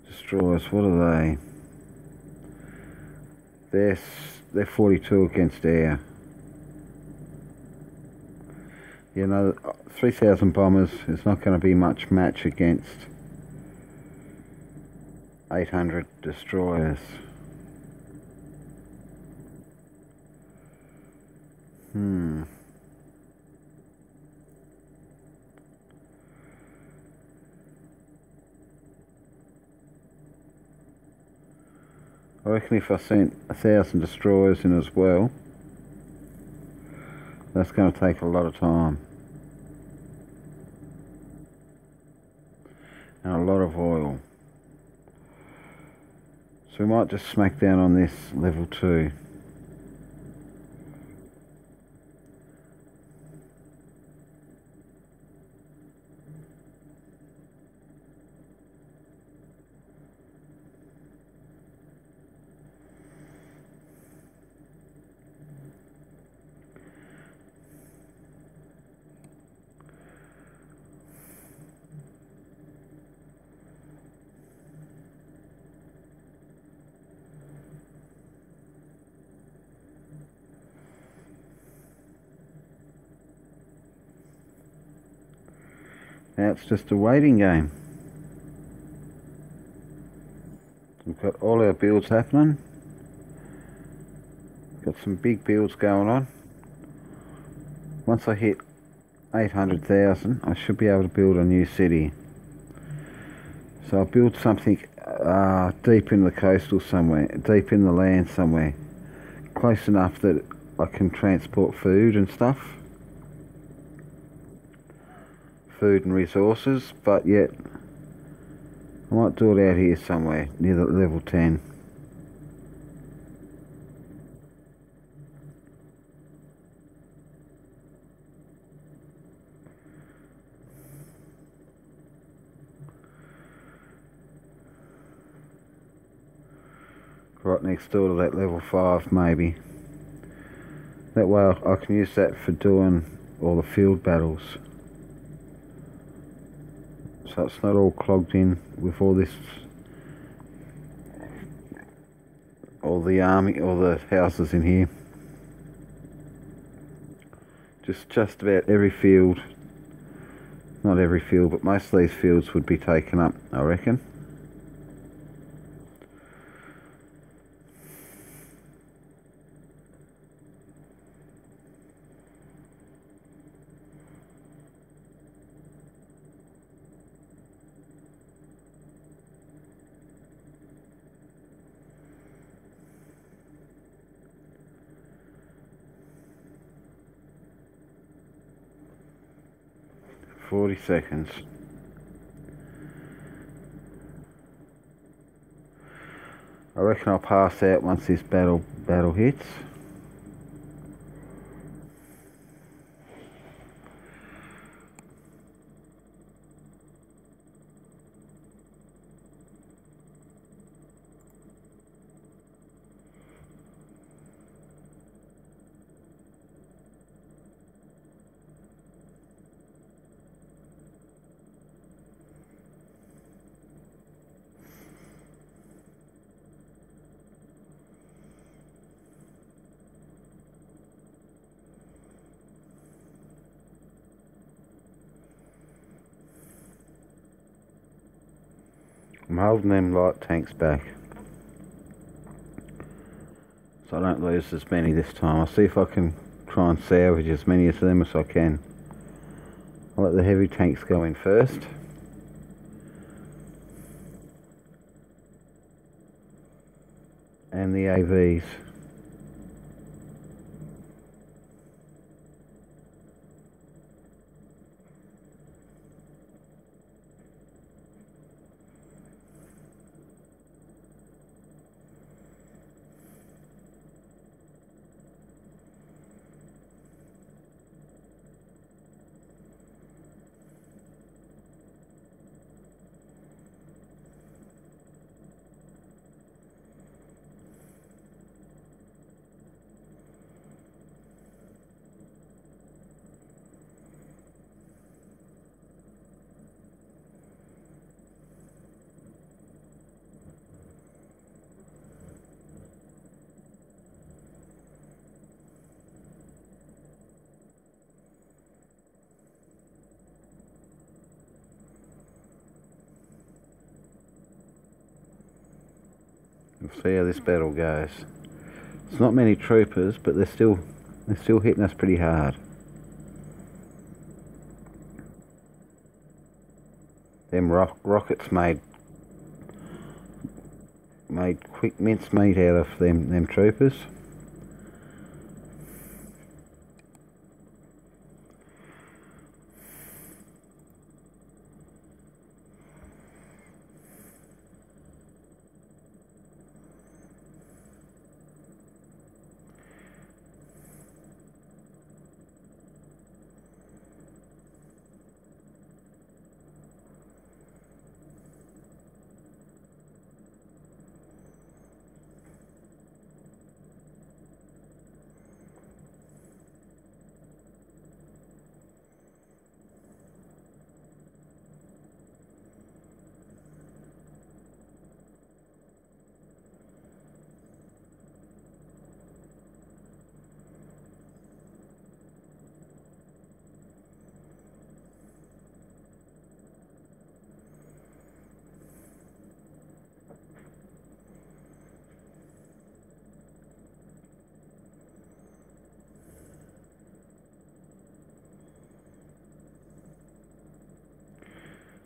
Destroyers, what are they? They're 42 against air. You know, 3,000 bombers is not going to be much match against 800 destroyers. I reckon if I sent 1,000 destroyers in as well, that's going to take a lot of time. And a lot of oil. So we might just smack down on this level 2. Now it's just a waiting game. We've got all our builds happening. Got some big builds going on. Once I hit 800,000, I should be able to build a new city. So I'll build something deep in the coastal somewhere, deep in the land somewhere, close enough that I can transport food and stuff. Food and resources, but yet I might do it out here somewhere near the level 10. Right next door to that level 5 maybe. That way I can use that for doing all the field battles. So it's not all clogged in with all this, all the army, all the houses in here. Just about every field, not every field, but most of these fields would be taken up, I reckon. $40 seconds. I reckon I'll pass out once this battle hits. I'm holding them light tanks back so I don't lose as many this time. I'll see if I can try and salvage as many of them as I can. I'll let the heavy tanks go in first. and the AVs. We'll see how this battle goes. It's not many troopers, but they're still hitting us pretty hard. Them rockets made quick mincemeat out of them troopers.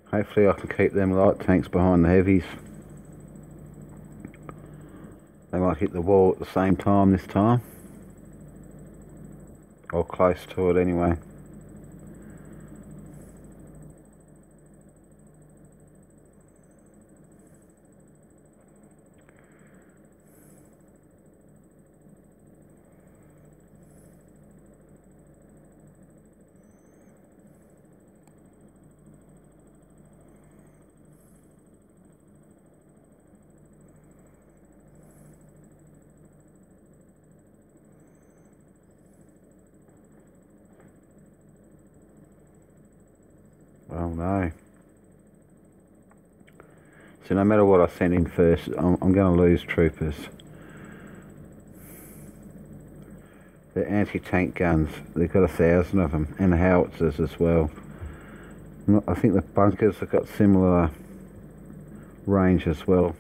Hopefully I can keep them light tanks behind the heavies. They might hit the wall at the same time this time. Or close to it anyway. Oh no. So no matter what I send in first, I'm going to lose troopers. The anti-tank guns, they've got 1,000 of them, and the howitzers as well. I think the bunkers have got similar range as well.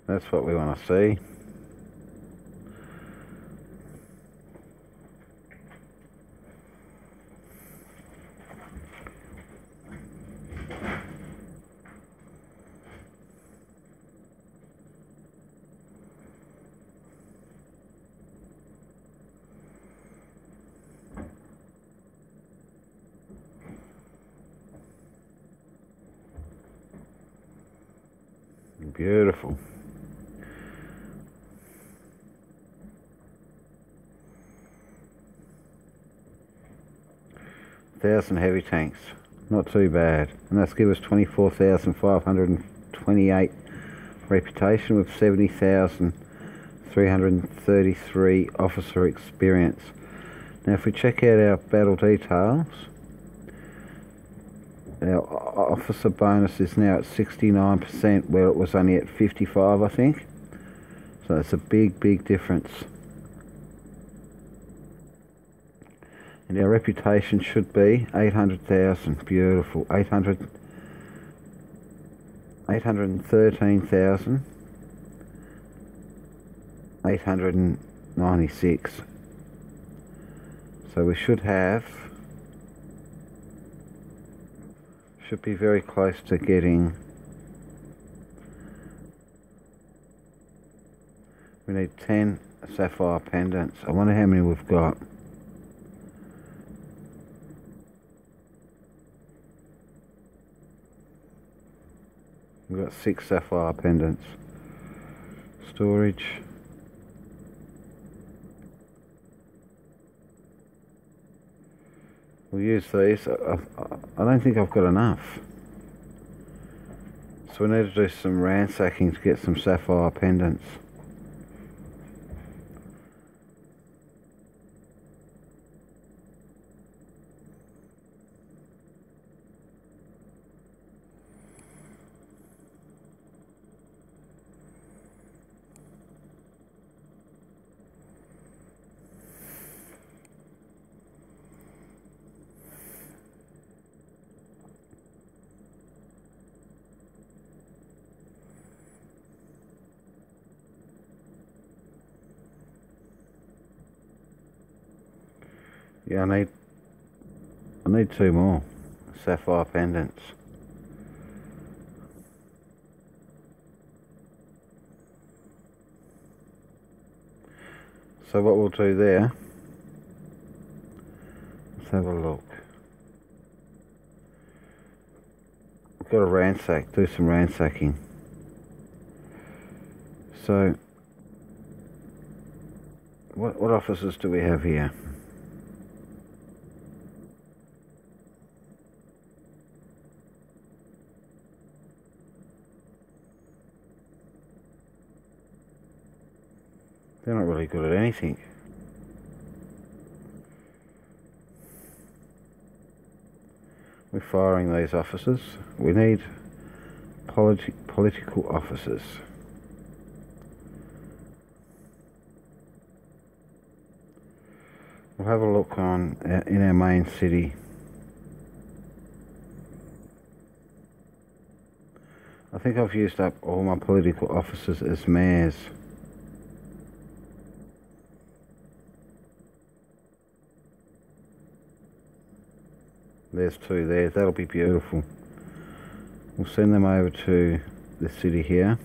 That's what we want to see. Beautiful. Thousand heavy tanks, not too bad, and that's give us 24,528 reputation with 70,333 officer experience. Now if we check out our battle details, our officer bonus is now at 69%, where it was only at 55, I think. So that's a big difference. And our reputation should be 800,000. Beautiful. 813,896. So we should be very close to getting. We need 10 sapphire pendants. I wonder how many we've got. We've got 6 sapphire pendants. Storage. We'll use these. I don't think I've got enough. So we need to do some ransacking to get some sapphire pendants. Yeah, I need 2 more sapphire pendants. So what we'll do there, let's have a look. We've got to do some ransacking. So what officers do we have here? They're not really good at anything. We're firing these officers. We need political officers. We'll have a look in our main city. I think I've used up all my political officers as mayors. There's 2 there. That'll be beautiful. We'll send them over to the city here.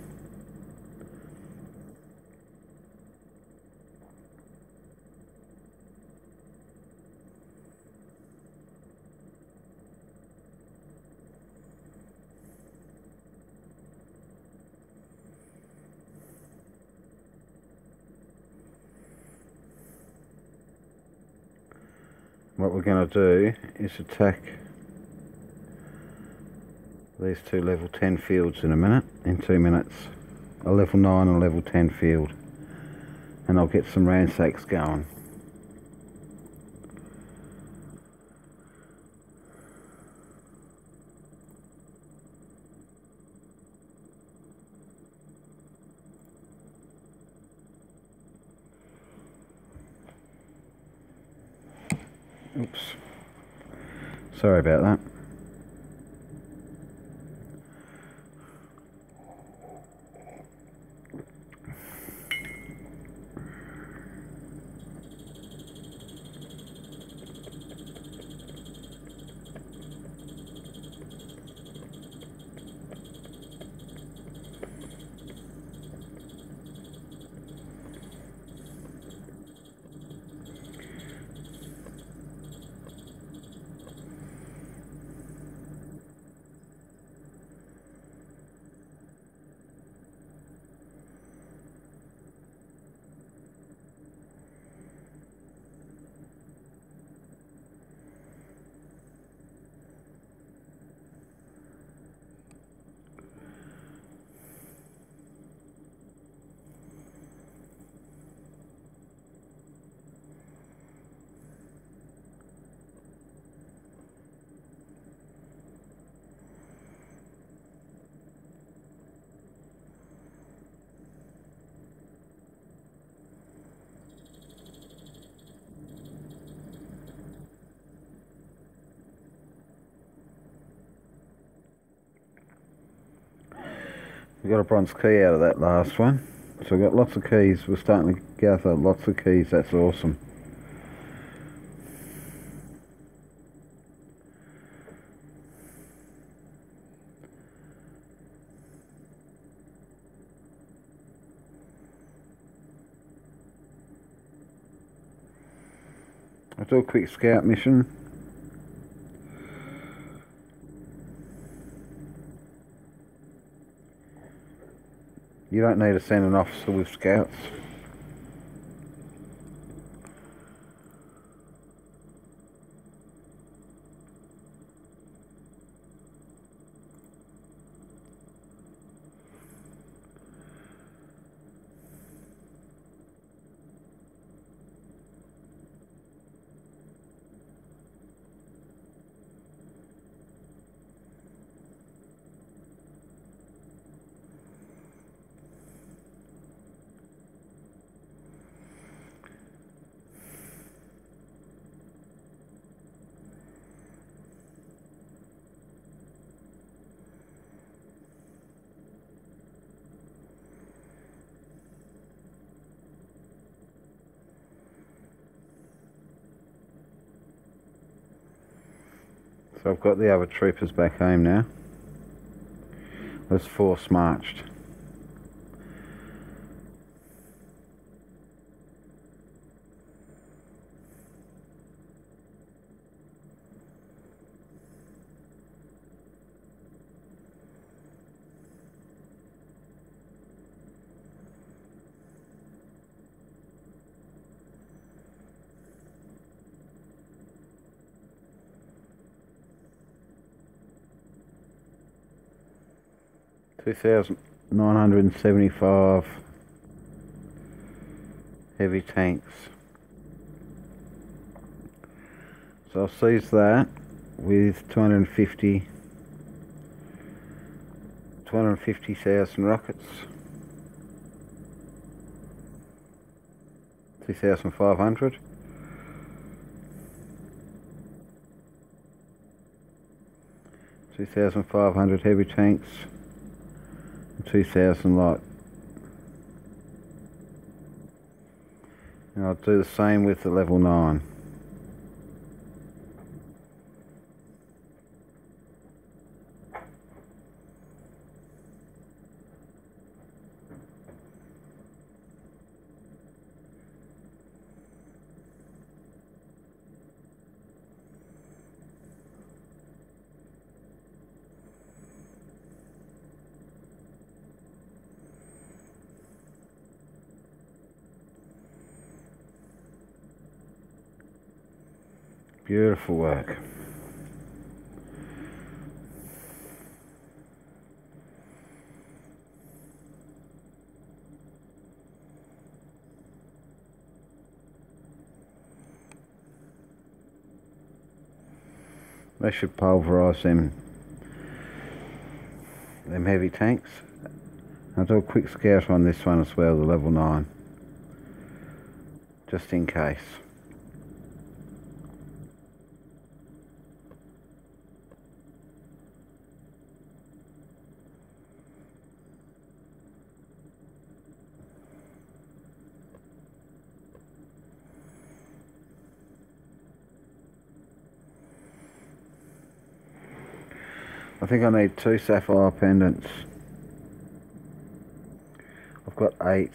What we're going to do is attack these 2 level 10 fields in 2 minutes. A level 9 and a level 10 field. And I'll get some ransacks going. Oops. Sorry about that. We got a bronze key out of that last one. So we've got lots of keys. We're starting to gather lots of keys. That's awesome. I'll do a quick scout mission. You don't need to send an officer with scouts. So I've got the other troopers back home now. There's 4 marched. $2,975 heavy tanks. So I'll seize that with 250,000 rockets. 2,500. 2,500 heavy tanks. 2,000 light. And I'll do the same with the level 9. Beautiful work. They should pulverise them heavy tanks. I'll do a quick scout on this one as well, the level 9, just in case. I think I need 2 sapphire pendants. I've got 8.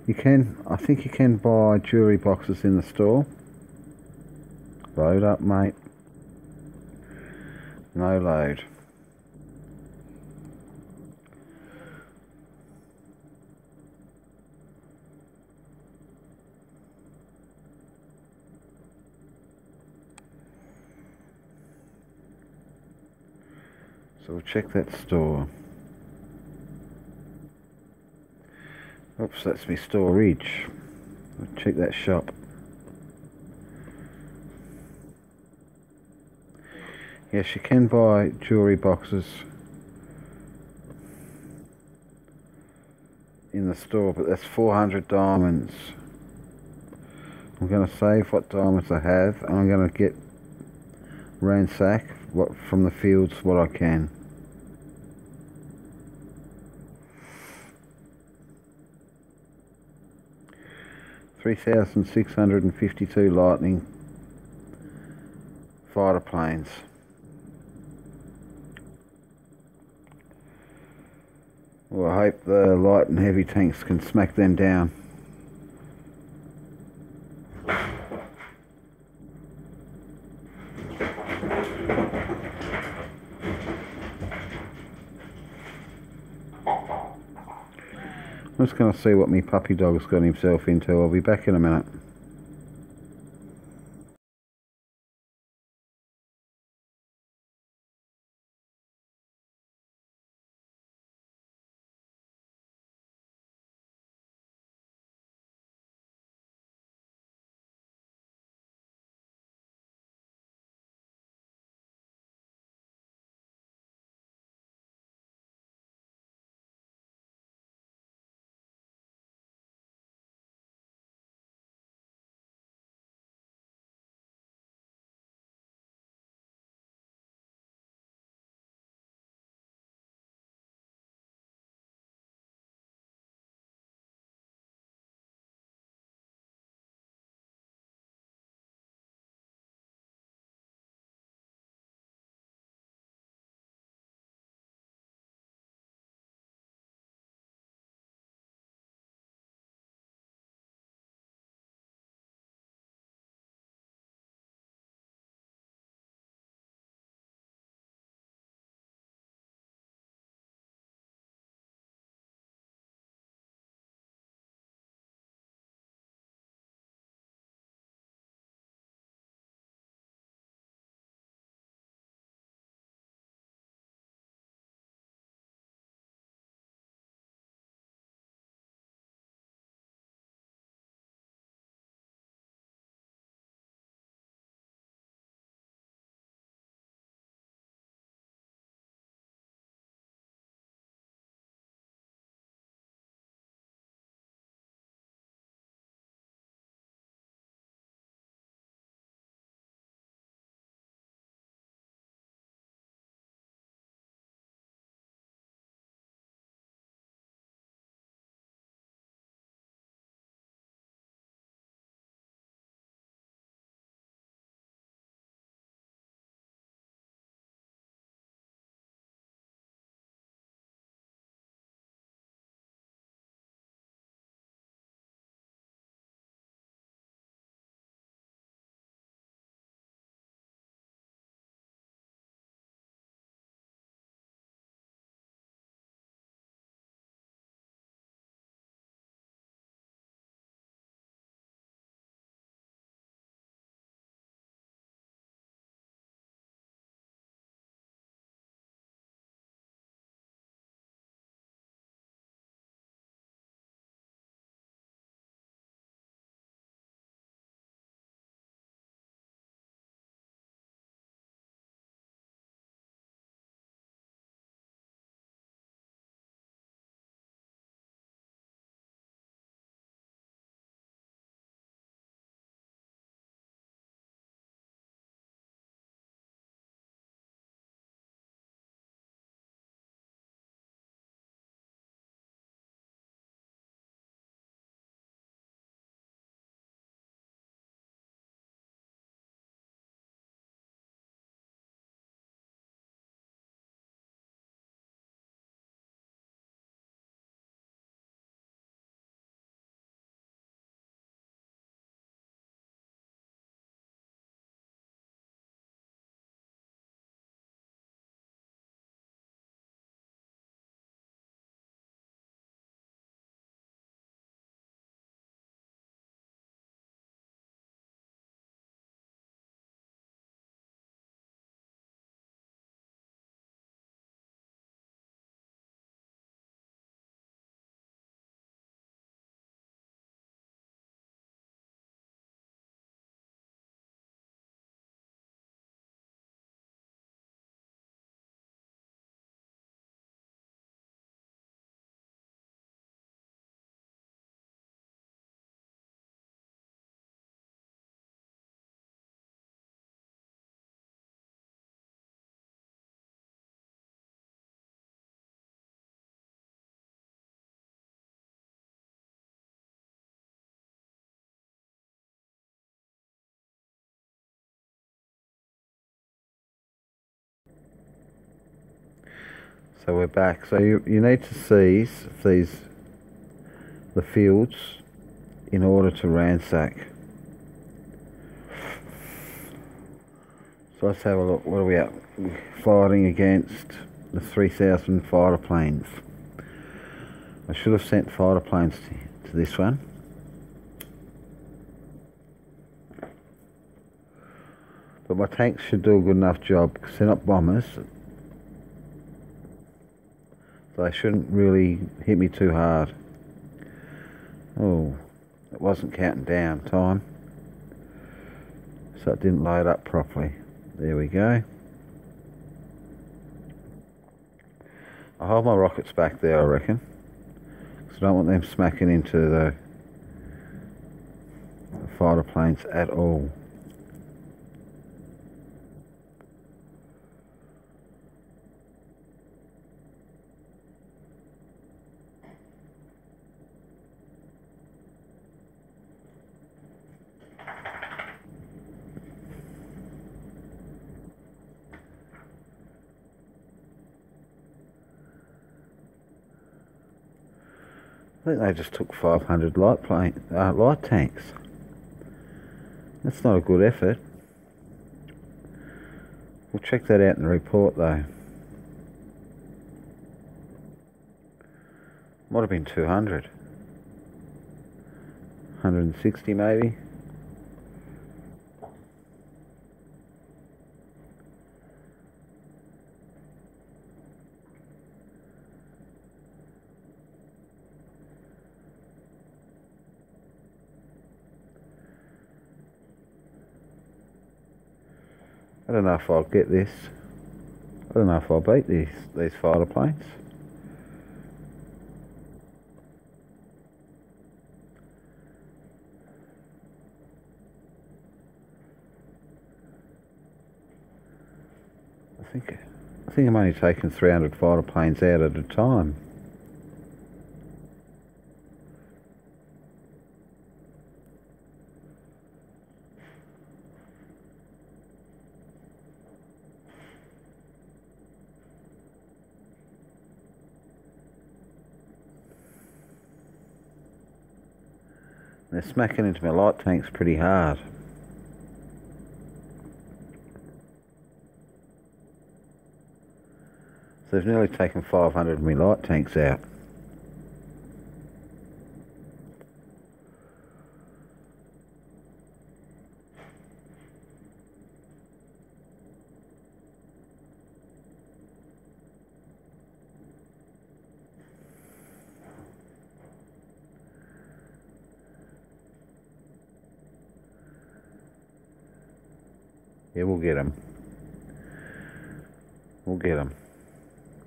I think you can buy jewellery boxes in the store. Load up, mate. No load. So we'll check that store. Oops, that's my storage. We'll check that shop. Yes, you can buy jewellery boxes in the store, but that's 400 diamonds. I'm going to save what diamonds I have, and I'm going to get ransack from the fields what I can. 3,652 Lightning fighter planes. Well, I hope the light and heavy tanks can smack them down. I'm just going to see what my puppy dog's got himself into. I'll be back in a minute. So we're back. So you need to seize the fields in order to ransack. So let's have a look. What are we at? We're fighting against the 3,000 fighter planes. I should have sent fighter planes to this one. But my tanks should do a good enough job because they're not bombers. So they shouldn't really hit me too hard. Oh, it wasn't counting down time. So it didn't load up properly. There we go. I'll hold my rockets back there, I reckon. Because I don't want them smacking into the fighter planes at all. I think they just took 500 light tanks. That's not a good effort. We'll check that out in the report though. Might have been 200. 160 maybe. I don't know if I'll get this. I don't know if I'll beat these fighter planes. I think I'm only taking 300 fighter planes out at a time. They're smacking into my light tanks pretty hard. So they've nearly taken 500 of my light tanks out. Yeah, we'll get them. We'll get them.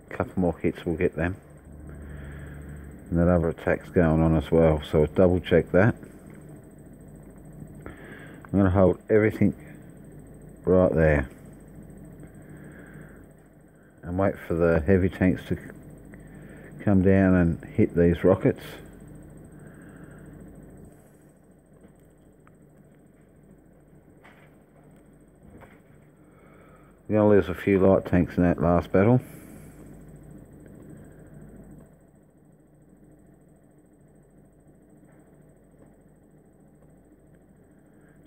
A couple more hits, we'll get them. And that other attack's going on as well, so I'll double check that. I'm going to hold everything right there. And wait for the heavy tanks to come down and hit these rockets. We're going to lose a few light tanks in that last battle.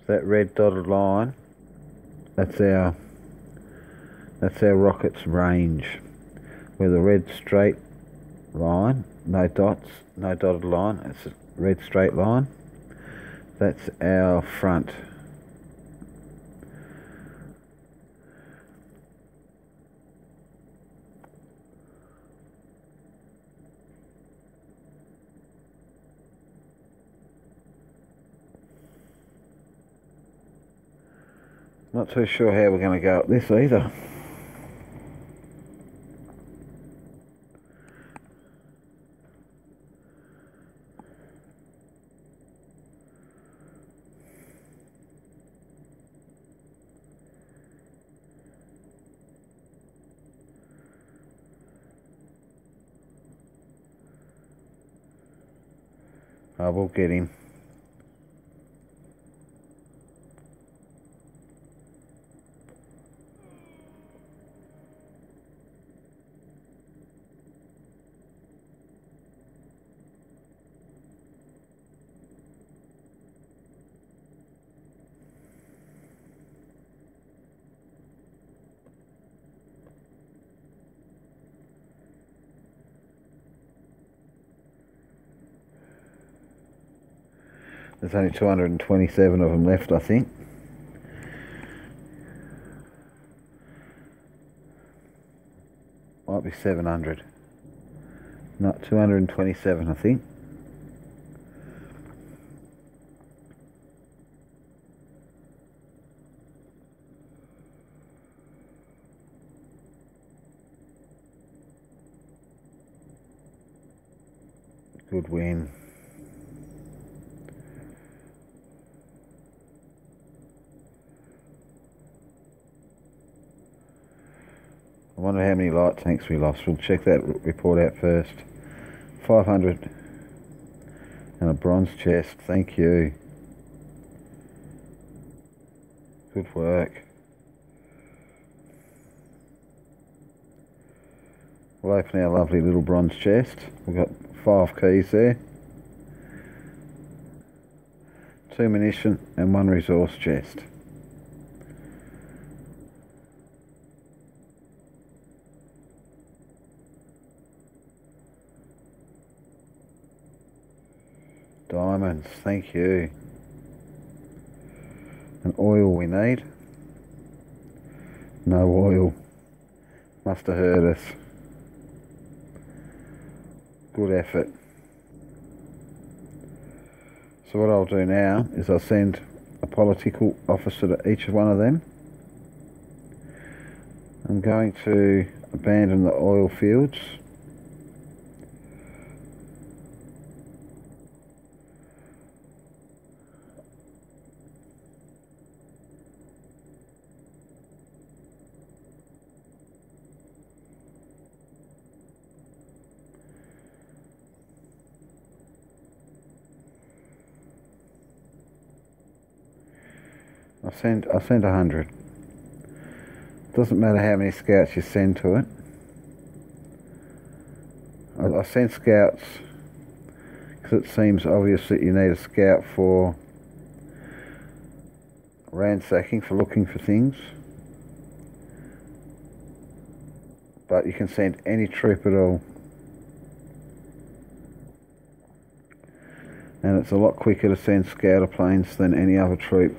So that red dotted line, that's our rocket's range. Where the red straight line, no dots, no dotted line, it's a red straight line, that's our front. Not too sure how we're going to go up this either. I will get him. There's only 227 of them left, I think. Might be 700. Not 227, I think. Good win. I wonder how many light tanks we lost. We'll check that report out first. 500 and a bronze chest. Thank you. Good work. We'll open our lovely little bronze chest. We've got 5 keys there. 2 munition and 1 resource chest. Diamonds, thank you. And oil we need. No oil. Must have hurt us. Good effort. So what I'll do now is I'll send a political officer to each one of them. I'm going to abandon the oil fields. I'll send 100. Doesn't matter how many scouts you send to it. I send scouts because it seems obvious that you need a scout for ransacking, for looking for things. But you can send any troop at all. And it's a lot quicker to send scouter planes than any other troop.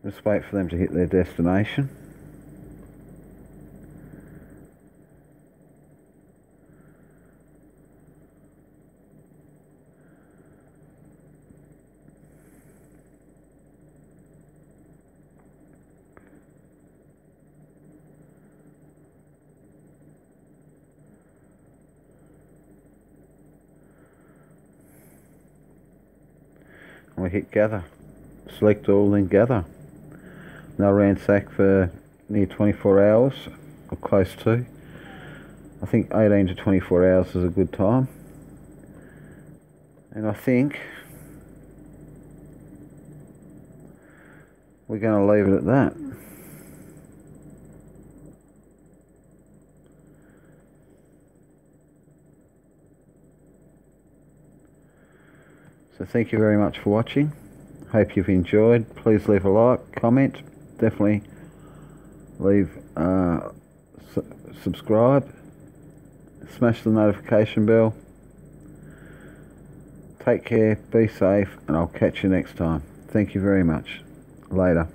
Just wait for them to hit their destination. And we hit gather. Select all, then gather. They'll ransack for near 24 hours, or close to. I think 18 to 24 hours is a good time. And I think we're going to leave it at that. So thank you very much for watching. Hope you've enjoyed. Please leave a like, comment. Definitely leave subscribe, smash the notification bell. Take care, be safe, and I'll catch you next time. Thank you very much. Later.